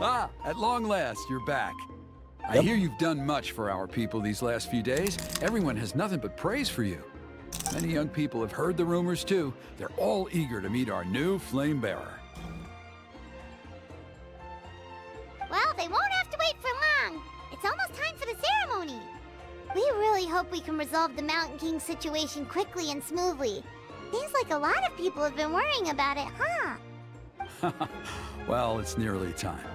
Ah, at long last, you're back. I hear you've done much for our people these last few days. Everyone has nothing but praise for you. Many young people have heard the rumors too. They're all eager to meet our new flame bearer.
Well, they won't have to wait for long. It's almost time for the ceremony. We really hope we can resolve the Mountain King situation quickly and smoothly. Seems like a lot of people have been worrying about it, huh?
Well, it's nearly time.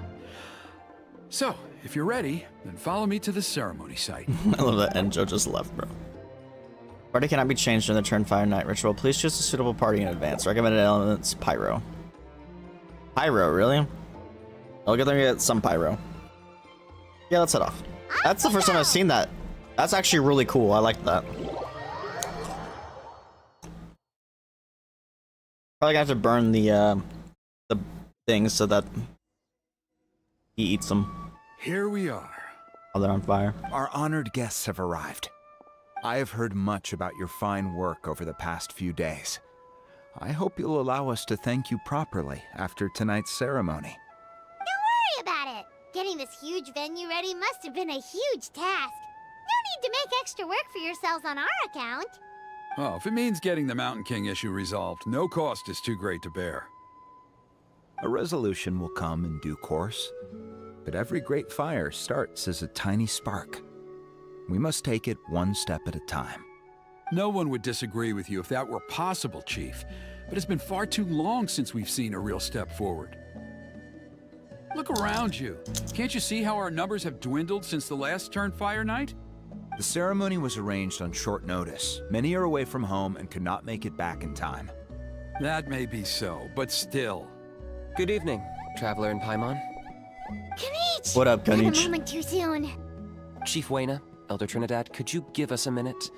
So, if you're ready, then follow me to the ceremony site.
I love that Enjo just left, bro. Party cannot be changed during the Turnfire Night ritual. Please choose a suitable party in advance. Recommended elements, pyro. Pyro, really? I'll get some pyro. Yeah, let's head off. That's the first time I've seen that. That's actually really cool. I like that. Probably gonna have to burn the things so that he eats them
Here we are.
while they're on fire.
Our honored guests have arrived. I have heard much about your fine work over the past few days. I hope you'll allow us to thank you properly after tonight's ceremony.
Don't worry about it. Getting this huge venue ready must have been a huge task. No need to make extra work for yourselves on our account.
Oh, if it means getting the Mountain King issue resolved, no cost is too great to bear.
A resolution will come in due course, but every great fire starts as a tiny spark. We must take it one step at a time.
No one would disagree with you if that were possible, Chief, but it's been far too long since we've seen a real step forward. Look around you. Can't you see how our numbers have dwindled since the last Turnfire Night?
The ceremony was arranged on short notice. Many are away from home and could not make it back in time.
That may be so, but still.
Good evening, Traveler in Paimon.
Kinich!
What up,
Not a
Kinich?
moment too soon.
Chief Wayna, Elder Trinidad, could you give us a minute?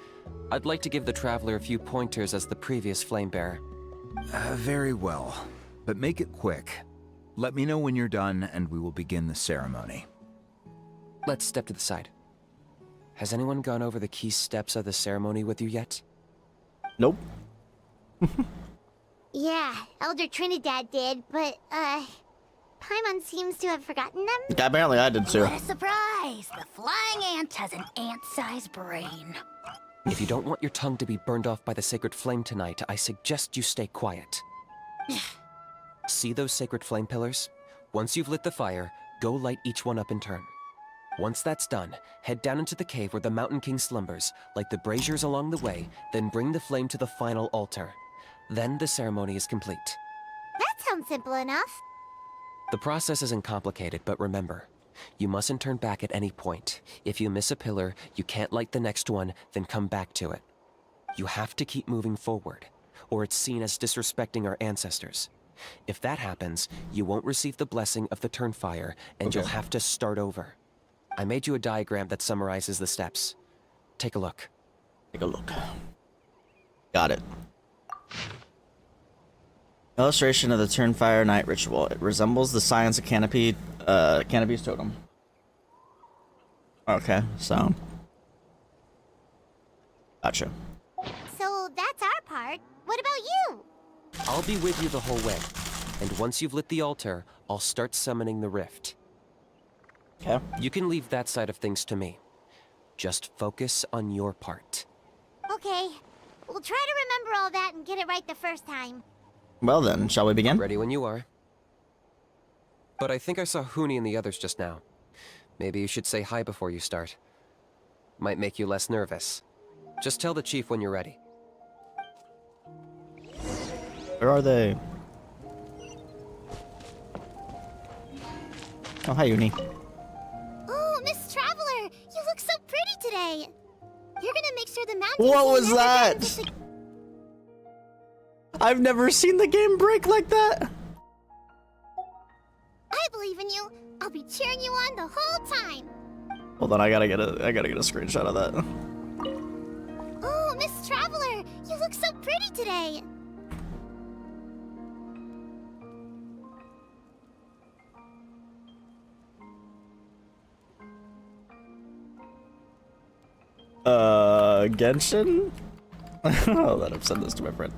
I'd like to give the Traveler a few pointers as the previous flame bearer.
Very well, but make it quick. Let me know when you're done and we will begin the ceremony.
Let's step to the side. Has anyone gone over the key steps of the ceremony with you yet?
Nope.
Yeah, Elder Trinidad did, but, Paimon seems to have forgotten them.
Apparently I did too.
What a surprise! The flying ant has an ant-sized brain.
If you don't want your tongue to be burned off by the sacred flame tonight, I suggest you stay quiet. See those sacred flame pillars? Once you've lit the fire, go light each one up in turn. Once that's done, head down into the cave where the Mountain King slumbers, light the braziers along the way, then bring the flame to the final altar. Then the ceremony is complete.
That sounds simple enough.
The process isn't complicated, but remember, you mustn't turn back at any point. If you miss a pillar, you can't light the next one, then come back to it. You have to keep moving forward, or it's seen as disrespecting our ancestors. If that happens, you won't receive the blessing of the Turnfire, and you'll have to start over. I made you a diagram that summarizes the steps. Take a look.
Take a look. Got it. Illustration of the Turnfire Night ritual. It resembles the science of Canopy's totem. Okay, so. Gotcha.
So that's our part. What about you?
I'll be with you the whole way, and once you've lit the altar, I'll start summoning the rift.
Okay.
You can leave that side of things to me. Just focus on your part.
Okay. We'll try to remember all that and get it right the first time.
Well then, shall we begin?
Ready when you are. But I think I saw Huni and the others just now. Maybe you should say hi before you start. Might make you less nervous. Just tell the chief when you're ready.
Where are they? Oh, hi, Uni.
Oh, Miss Traveler, you look so pretty today. You're gonna make sure the mountain.
What
King
was
never
that?
burns us
I've never seen the game break like that.
I believe in you. I'll be cheering you on the whole time.
Hold on, I gotta get a screenshot of that.
Oh, Miss Traveler, you look so pretty today.
Genshin? I'll let him send this to my friend.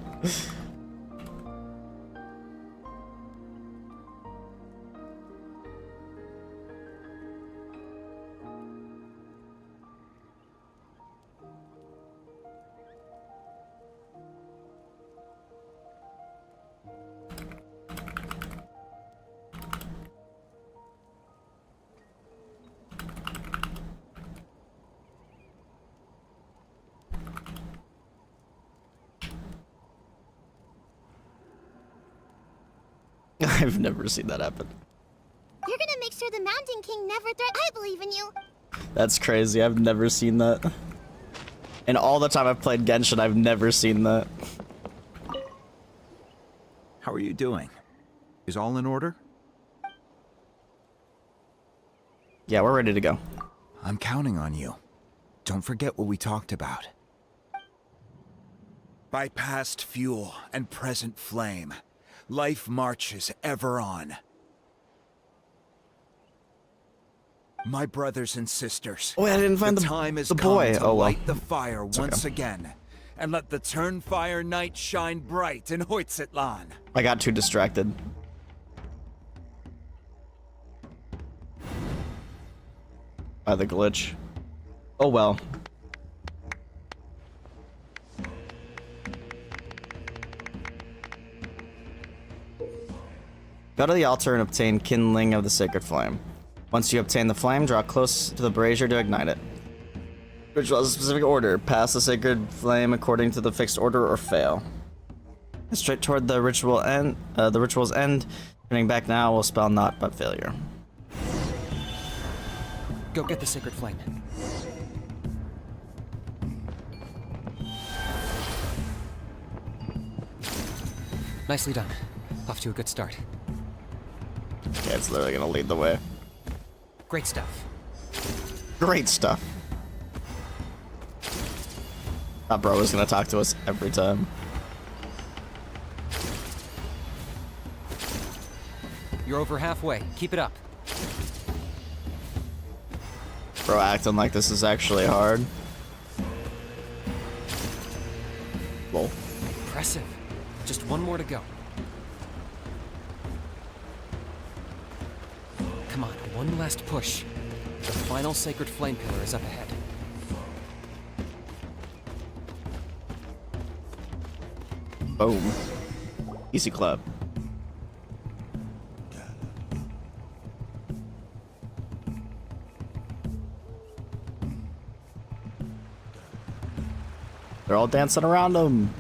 I've never seen that happen.
You're gonna make sure the Mountain King never I believe in you.
That's crazy. I've never seen that. In all the time I've played Genshin, I've never seen that.
How are you doing? Is all in order?
Yeah, we're ready to go.
I'm counting on you. Don't forget what we talked about. By past fuel and present flame, life marches ever on. My brothers and sisters,
Oh, I didn't find
the
the
time has
the
come
boy.
to
Oh, well.
light the fire once again, and let the Turnfire night shine bright in Hoytzitlan.
I got too distracted. By the glitch. Oh well. Go to the altar and obtain kindling of the sacred flame. Once you obtain the flame, draw close to the brazier to ignite it. Ritual has a specific order. Pass the sacred flame according to the fixed order or fail. Straight toward the ritual end. The ritual's end. Turning back now will spell naught but failure.
Go get the sacred flame. Nicely done. Off to a good start.
Okay, it's literally gonna lead the way.
Great stuff.
Great stuff. That bro is gonna talk to us every time.
You're over halfway. Keep it up.
Bro acting like this is actually hard. Lol.
Impressive. Just one more to go. Come on, one last push. The final sacred flame pillar is up ahead.
Boom. Easy club. They're all dancing around him.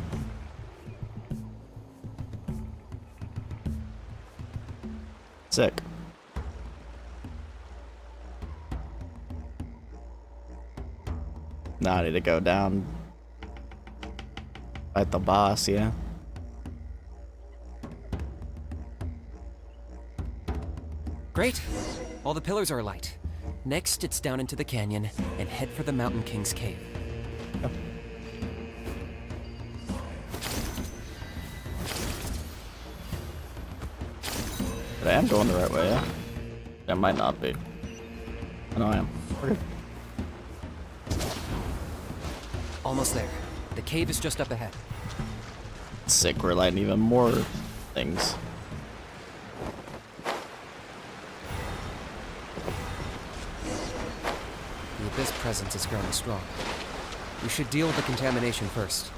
Sick. Now I need to go down. Fight the boss, yeah.
Great. All the pillars are alight. Next, it's down into the canyon and head for the Mountain King's cave.
Yep. But I am going the right way, yeah? I might not be. I know I am. Okay.
Almost there. The cave is just up ahead.
Sick, we're lighting even more things.
The Abyss presence is growing strong. We should deal with the contamination first.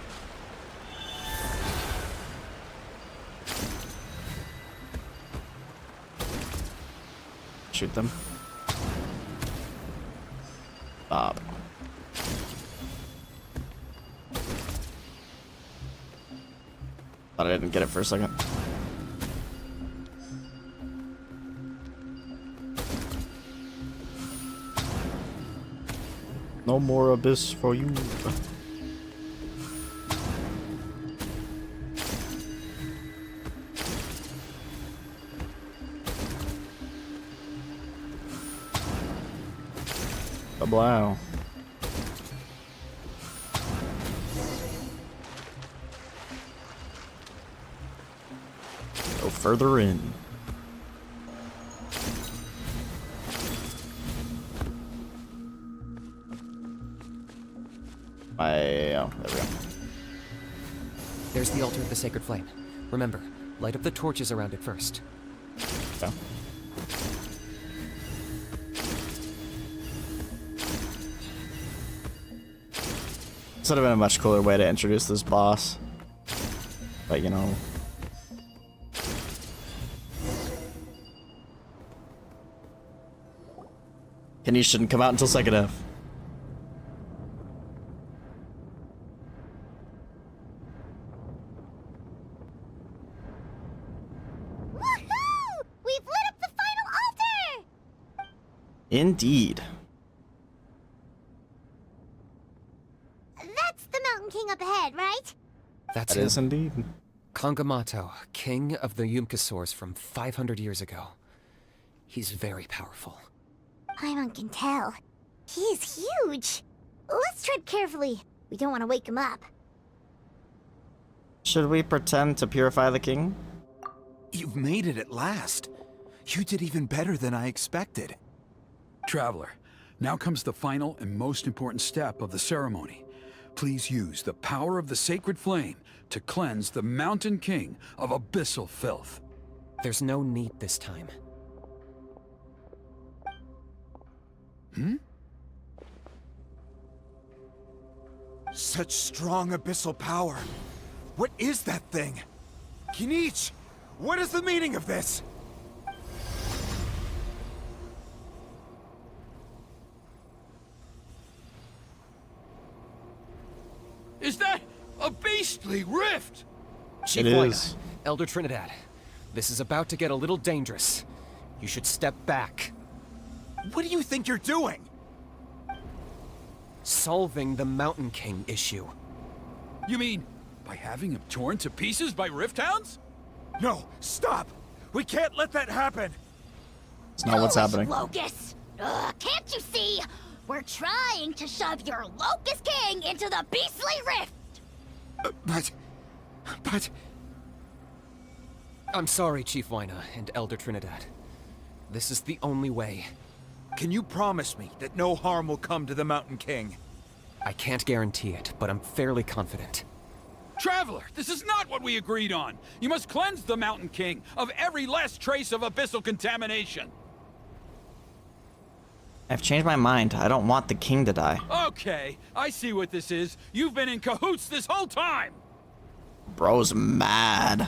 Shoot them. Bob. Thought I didn't get it for a second. No more abyss for you. Wow. Go further in. Oh, there we go.
There's the altar of the sacred flame. Remember, light up the torches around it first.
Okay. This would have been a much cooler way to introduce this boss. But, you know. Kinich shouldn't come out until second half.
Woohoo!
Indeed.
That's the Mountain King up ahead, right?
That's
That is
him.
indeed.
Kangamato, king of the Yumkasaurs from 500 years ago. He's very powerful.
Paimon can tell. He is huge. Let's tread carefully. We don't want to wake him up.
Should we pretend to purify the king?
You've made it at last. You did even better than I expected.
Traveler, now comes the final and most important step of the ceremony. Please use the power of the sacred flame to cleanse the Mountain King of abyssal filth.
There's no need this time.
Such strong abyssal power. What is that thing? Kinich, what is the meaning of this?
Is that a beastly rift?
Chief
It
Wina,
is.
Elder Trinidad, this is about to get a little dangerous. You should step back.
What do you think you're doing?
Solving the Mountain King issue.
You mean by having him torn to pieces by rift hounds?
No, stop! We can't let that happen!
It's not what's
Foolish
happening.
Locust! Can't you see? We're trying to shove your Locust King into the beastly rift!
But...
I'm sorry, Chief Wina and Elder Trinidad. This is the only way.
Can you promise me that no harm will come to the Mountain King?
I can't guarantee it, but I'm fairly confident.
Traveler, this is not what we agreed on. You must cleanse the Mountain King of every last trace of abyssal contamination.
I've changed my mind. I don't want the king to die.
Okay, I see what this is. You've been in cahoots this whole time.
Bro's mad.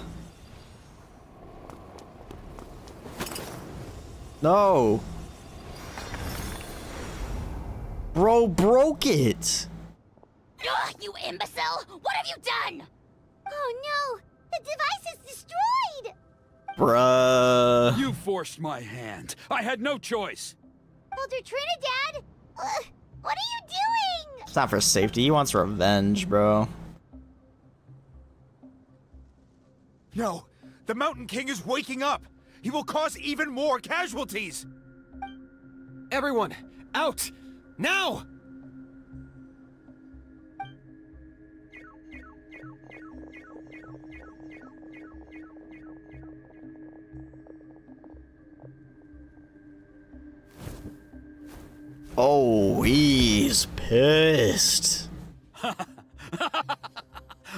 No. Bro broke it.
Ugh, you imbecile! What have you done?
Oh no! The device is destroyed!
Bruh.
You forced my hand. I had no choice.
Elder Trinidad! What are you doing?
It's not for safety. He wants revenge, bro.
No, the Mountain King is waking up! He will cause even more casualties!
Everyone, out! Now!
Oh, he's pissed.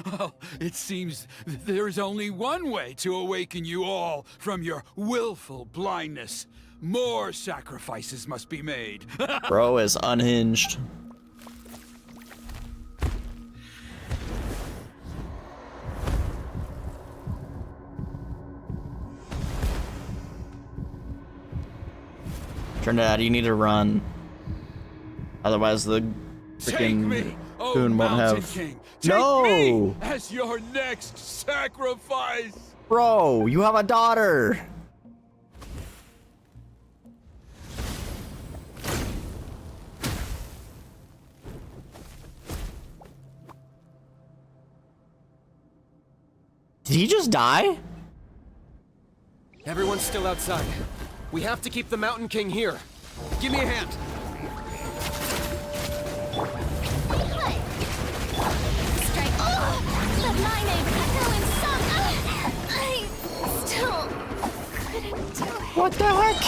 Well, it seems there is only one way to awaken you all from your willful blindness. More sacrifices must be made.
Bro is unhinged. Trinidad, you need to run. Otherwise, the
Take me,
freaking
oh
Coon won't
Mountain
have.
King. Take
No!
me as your next sacrifice.
Bro, you have a daughter. Did he just die?
Everyone's still outside. We have to keep the Mountain King here. Give me a hand.
Strike. Let my name echo in some. I still couldn't do it.
What the heck?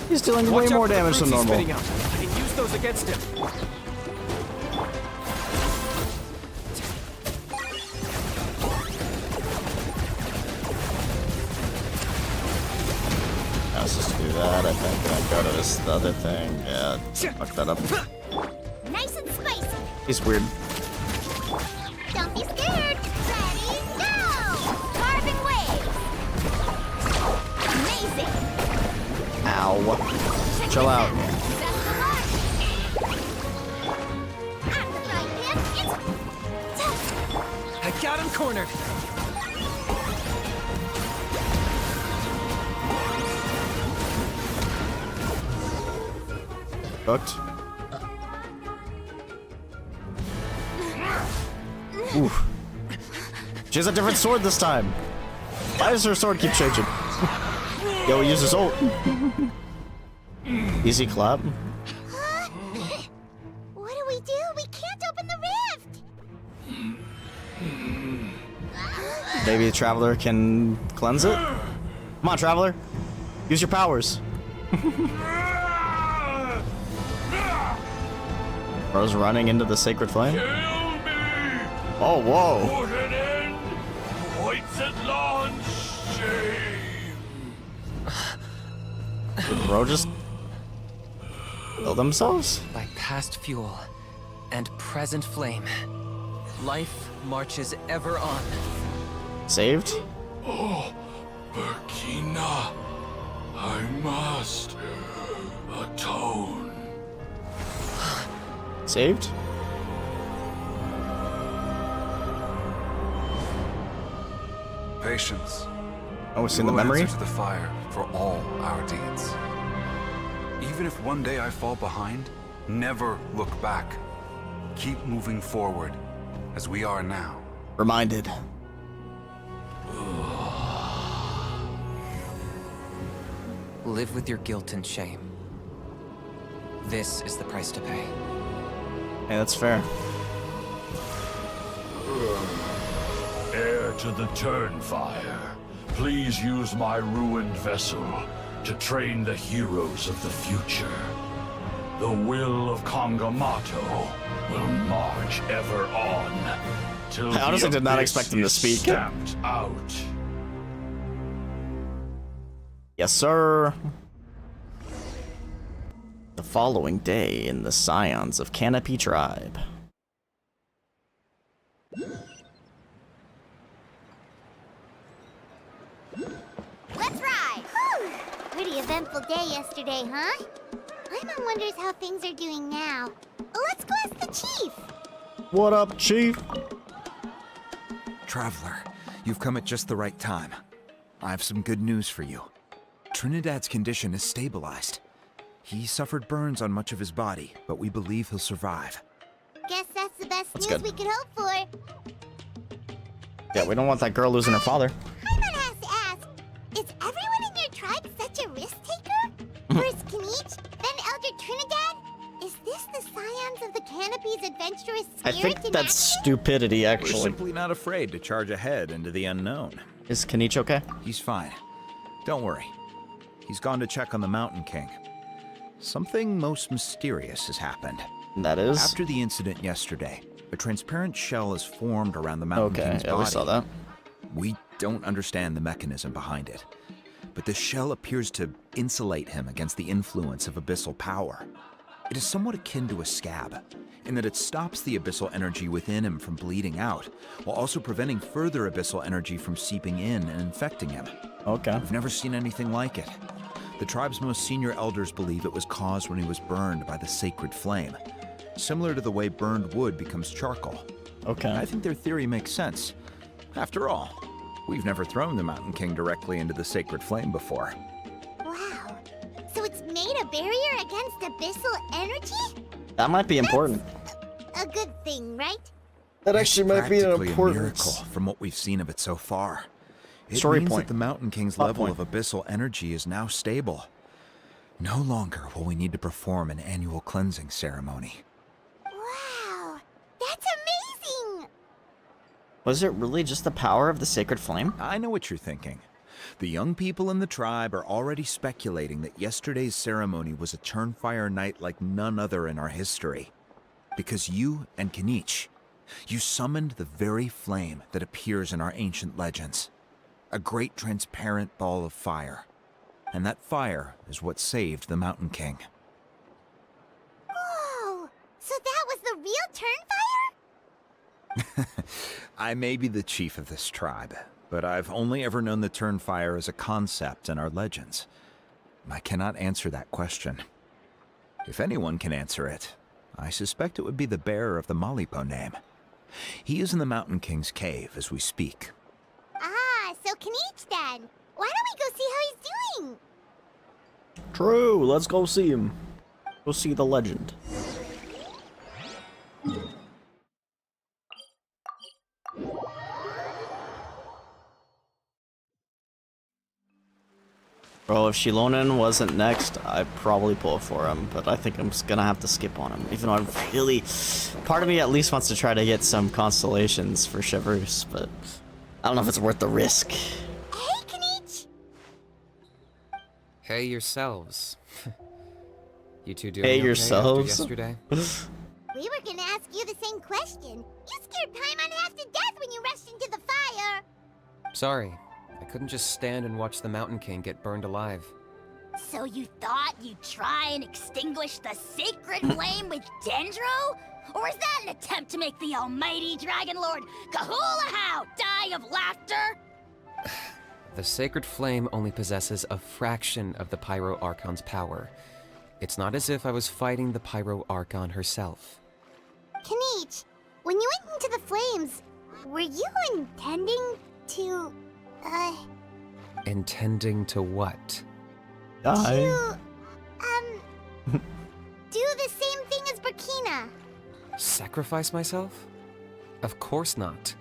He's dealing way
Watch out
more
for the
damage than
fruits he's
normal.
spitting out. I can use those against him.
Let's just do that, I think, and then go to this other thing. Yeah, fuck that up.
Nice and spicy.
He's weird.
Don't be scared. Ready, go! Carving waves. Amazing.
Ow. Chill out.
Best of luck. I'm the right man. It's...
I got him cornered.
Cooked. Ooh. She has a different sword this time. Why does her sword keep changing? Yo, use his ult. Easy clap.
What do? We can't open the rift!
Maybe the Traveler can cleanse it? Come on, Traveler. Use your powers. Bro's running into the sacred flame. Oh, whoa.
Put an end. Points at launch. Shame.
Did Bro just kill themselves?
By past fuel and present flame, life marches ever on.
Saved?
Oh, Burkina, I must atone.
Saved?
Patience.
Oh, we've seen
We
the
will
memory?
answer to the fire for all our deeds. Even if one day I fall behind, never look back. Keep moving forward, as we are now.
Reminded.
Live with your guilt and shame. This is the price to pay.
Hey, that's fair.
Heir to the Turnfire, please use my ruined vessel to train the heroes of the future. The will of Kongamato will march ever on till
I honestly
the
did not
abyss
expect him to
is
speak.
Stamped out.
Yes, sir. The following day in the Scions of Canopy Tribe.
Let's ride! Whew. Pretty eventful day yesterday, huh? Paimon wonders how things are doing now. Let's go ask the chief!
What up, Chief?
Traveler, you've come at just the right time. I have some good news for you. Trinidad's condition is stabilized. He suffered burns on much of his body, but we believe he'll survive.
Guess that's the best
That's
news
good.
we could hope for.
Yeah, we don't want that girl losing her father.
Paimon has to ask, is everyone in your tribe such a risk-taker? First Kinich, then Elder Trinidad? Is this the Scions of the Canopy's adventurous
I
spirit
think
in
that's
action?
stupidity,
We're
actually.
simply not afraid to charge ahead into the unknown.
Is Kinich okay?
He's fine. Don't worry. He's gone to check on the Mountain King. Something most mysterious has happened.
That is?
After the incident yesterday, a transparent shell is formed around the Mountain
Okay,
King's
yeah,
body.
we saw that.
We don't understand the mechanism behind it, but the shell appears to insulate him against the influence of abyssal power. It is somewhat akin to a scab, in that it stops the abyssal energy within him from bleeding out, while also preventing further abyssal energy from seeping in and infecting him.
Okay.
I've never seen anything like it. The tribe's most senior elders believe it was caused when he was burned by the sacred flame, similar to the way burned wood becomes charcoal.
Okay.
I think their theory makes sense. After all, we've never thrown the Mountain King directly into the sacred flame before.
Wow. So it's made a barrier against abyssal energy?
That might be important.
A good thing, right?
That actually might be an
Practically a
important
miracle from what we've seen of it so far. It
story
means
point.
that the Mountain King's
Plot
level
point.
of abyssal energy is now stable. No longer will we need to perform an annual cleansing ceremony.
Wow. That's amazing!
Was it really just the power of the sacred flame?
I know what you're thinking. The young people in the tribe are already speculating that yesterday's ceremony was a Turnfire night like none other in our history. Because you and Kinich, you summoned the very flame that appears in our ancient legends. A great transparent ball of fire. And that fire is what saved the Mountain King.
Whoa! So that was the real Turnfire?
I may be the chief of this tribe, but I've only ever known the Turnfire as a concept in our legends. I cannot answer that question. If anyone can answer it, I suspect it would be the bearer of the Malipo name. He is in the Mountain King's cave as we speak.
Ah, so Kinich then. Why don't we go see how he's doing?
True, let's go see him. Go see the legend. Bro, if Shilonen wasn't next, I'd probably pull for him, but I think I'm just gonna have to skip on him. Even though I really... Part of me at least wants to try to get some constellations for Chevreuse, but I don't know if it's worth the risk.
Hey, Kinich!
Hey yourselves. You two doing
Hey
okay
yourselves?
after yesterday?
We were gonna ask you the same question. You scared Paimon half to death when you rushed into the fire.
Sorry. I couldn't just stand and watch the Mountain King get burned alive.
So you thought you'd try and extinguish the sacred flame with Dendro? Or is that an attempt to make the almighty Dragon Lord Kahulahau die of laughter?
The sacred flame only possesses a fraction of the Pyro Archon's power. It's not as if I was fighting the Pyro Archon herself.
Kinich, when you went into the flames, were you intending to,
Intending to what?
Die.
do the same thing as Burkina?
Sacrifice myself? Of course not.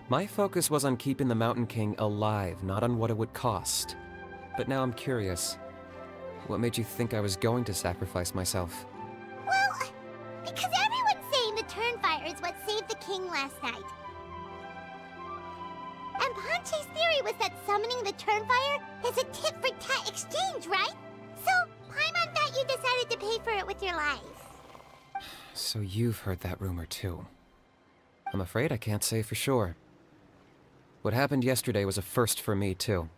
My focus was on keeping the Mountain King alive, not on what it would cost. But now I'm curious. What made you think I was going to sacrifice myself?
Well, because everyone's saying the Turnfire is what saved the king last night. And Ponche's theory was that summoning the Turnfire is a tit-for-tat exchange, right? So, Paimon thought you decided to pay for it with your life.
So you've heard that rumor too. I'm afraid I can't say for sure. What happened yesterday was a first for me too.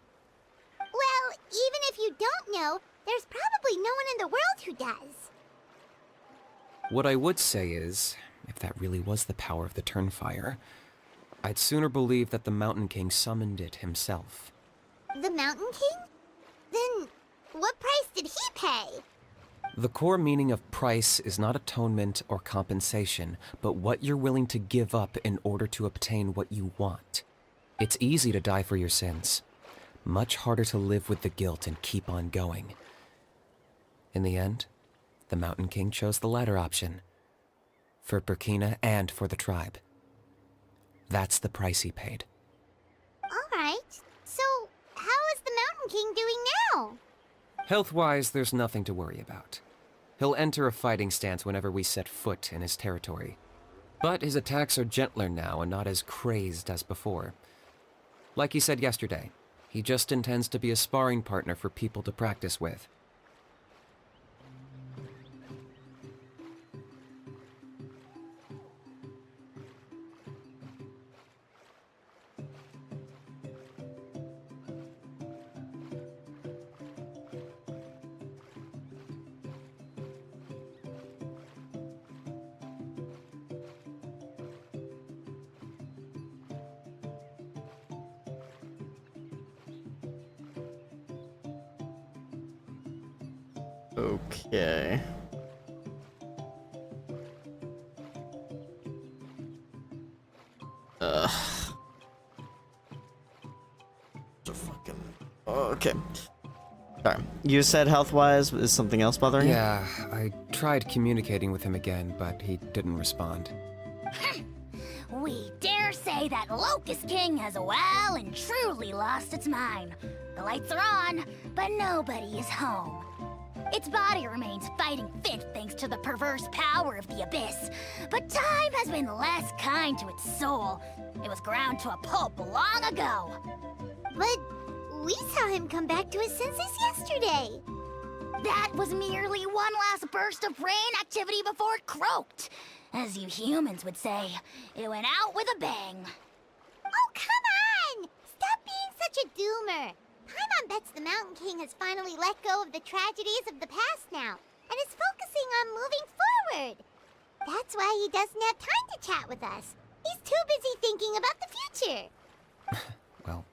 Well, even if you don't know, there's probably no one in the world who does.
What I would say is, if that really was the power of the Turnfire, I'd sooner believe that the Mountain King summoned it himself.
The Mountain King? Then, what price did he pay?
The core meaning of price is not atonement or compensation, but what you're willing to give up in order to obtain what you want. It's easy to die for your sins. Much harder to live with the guilt and keep on going. In the end, the Mountain King chose the latter option. For Burkina and for the tribe. That's the price he paid.
Alright, so how is the Mountain King doing now?
Health-wise, there's nothing to worry about. He'll enter a fighting stance whenever we set foot in his territory. But his attacks are gentler now and not as crazed as before. Like he said yesterday, he just intends to be a sparring partner for people to practice with.
Okay. Okay. Sorry. You said health-wise, is something else bothering you?
Yeah, I tried communicating with him again, but he didn't respond.
We dare say that Locust King has well and truly lost its mind. The lights are on, but nobody is home. Its body remains fighting fit thanks to the perverse power of the Abyss, but time has been less kind to its soul. It was ground to a pulp long ago.
But we saw him come back to his senses yesterday.
That was merely one last burst of brain activity before it croaked. As you humans would say, it went out with a bang.
Oh, come on! Stop being such a doomer. Paimon bets the Mountain King has finally let go of the tragedies of the past now, and is focusing on moving forward. That's why he doesn't have time to chat with us. He's too busy thinking about the future.
Well,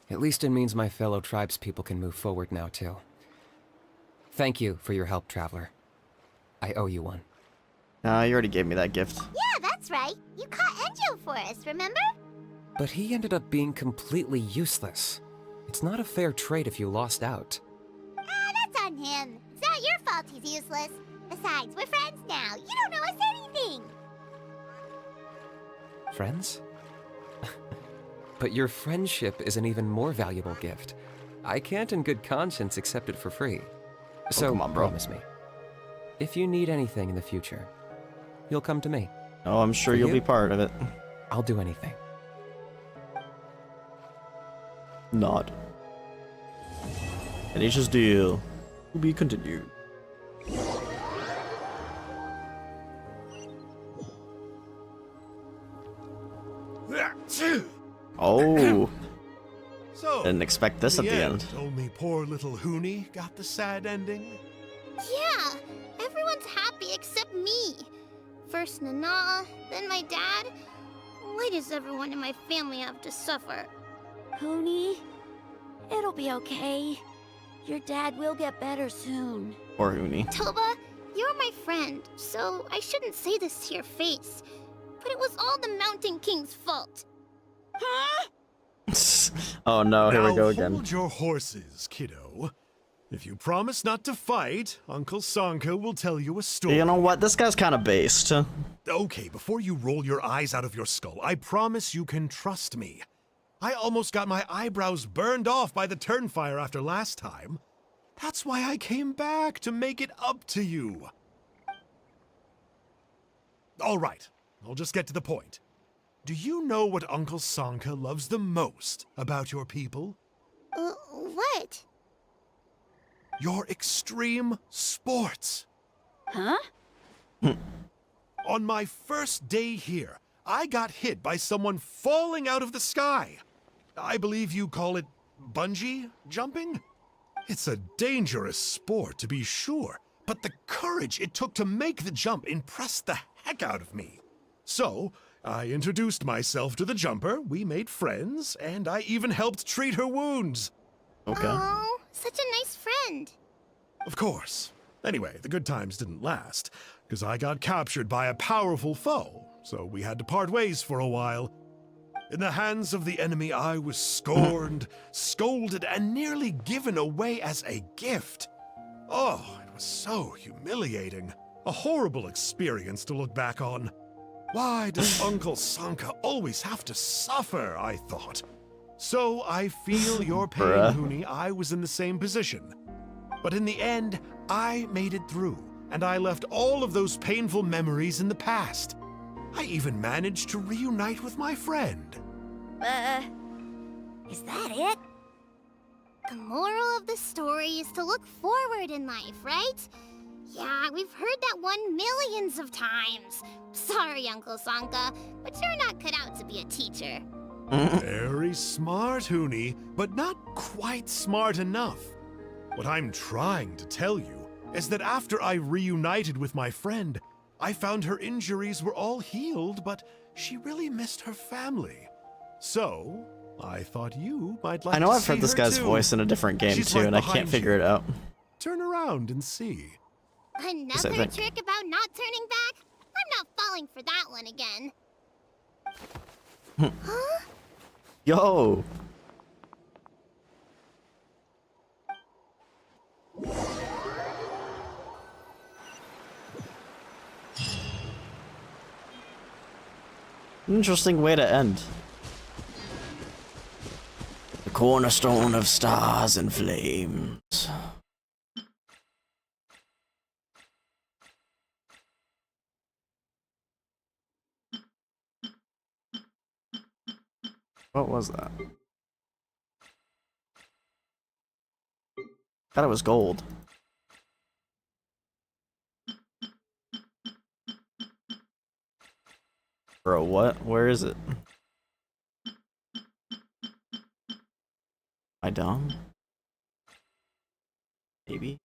at least it means my fellow tribespeople can move forward now, too. Thank you for your help, Traveler. I owe you one.
You already gave me that gift.
Yeah, that's right. You caught Enjo for us, remember?
But he ended up being completely useless. It's not a fair trade if you lost out.
Ah, that's on him. It's not not your fault he's useless. Besides, we're friends now. You don't know us anything.
Friends? But your friendship is an even more valuable gift. I can't in good conscience accept it for free. So
come on, bro.
promise me, if you need anything in the future, you'll come to me.
Oh, I'm sure
For
you'll
you?
be part of it.
I'll do anything.
Nod. Kinech's deal will be continued. Oh,
So,
didn't expect this
in
at the end.
only poor little Hoonie got the sad ending.
Yeah, everyone's happy except me. First Nana, then my dad. Why does everyone in my family have to suffer?
Hoonie, it'll be okay. Your dad will get better soon.
Poor Hoonie.
Toba, you're my friend, so I shouldn't say this to your face. But it was all the Mountain King's fault.
Huh?
Oh no, here we
Now
go again.
hold your horses, kiddo. If you promise not to fight, Uncle Sanka will tell you a story.
You know what? This guy's kind of based.
Okay, before you roll your eyes out of your skull, I promise you can trust me. I almost got my eyebrows burned off by the turnfire after last time. That's why I came back, to make it up to you. All right, I'll just get to the point. Do you know what Uncle Sanka loves the most about your people?
What?
Your extreme sports.
Huh?
On my first day here, I got hit by someone falling out of the sky. I believe you call it bungee jumping? It's a dangerous sport, to be sure, but the courage it took to make the jump impressed the heck out of me. So, I introduced myself to the jumper, we made friends, and I even helped treat her wounds.
Okay.
Oh, such a nice friend.
Of course. Anyway, the good times didn't last, because I got captured by a powerful foe, so we had to part ways for a while. In the hands of the enemy, I was scorned, scolded, and nearly given away as a gift. Oh, it was so humiliating. A horrible experience to look back on. Why does Uncle Sanka always have to suffer, I thought. So I feel your pain,
Bruh.
Hoonie. I was in the same position. But in the end, I made it through, and I left all of those painful memories in the past. I even managed to reunite with my friend.
Is that it?
The moral of the story is to look forward in life, right? Yeah, we've heard that one millions of times. Sorry, Uncle Sanka, but you're not cut out to be a teacher.
Very smart, Hoonie, but not quite smart enough. What I'm trying to tell you is that after I reunited with my friend, I found her injuries were all healed, but she really missed her family. So, I thought you might like
I know
to
I've heard
see
this
her
guy's
too.
voice in a different game
She's
too,
right
and I
behind
can't figure
you.
it out.
Turn around and see.
Another
think-
trick about not turning back? I'm not falling for that one again. Huh?
Yo! Interesting way to end. The cornerstone of stars and flames. What was that? Thought it was gold. Bro, what? Where is it? Am I dumb? Maybe?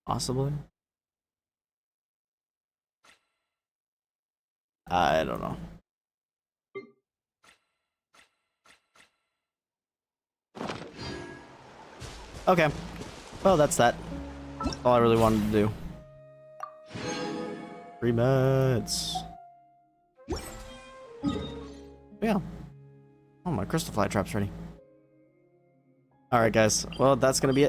Possibly? I don't know. Okay. Well, that's that. All I really wanted to do. 3 minutes. Yeah. Oh, my crystal fly trap's ready. Alright, guys. Well, that's gonna be it.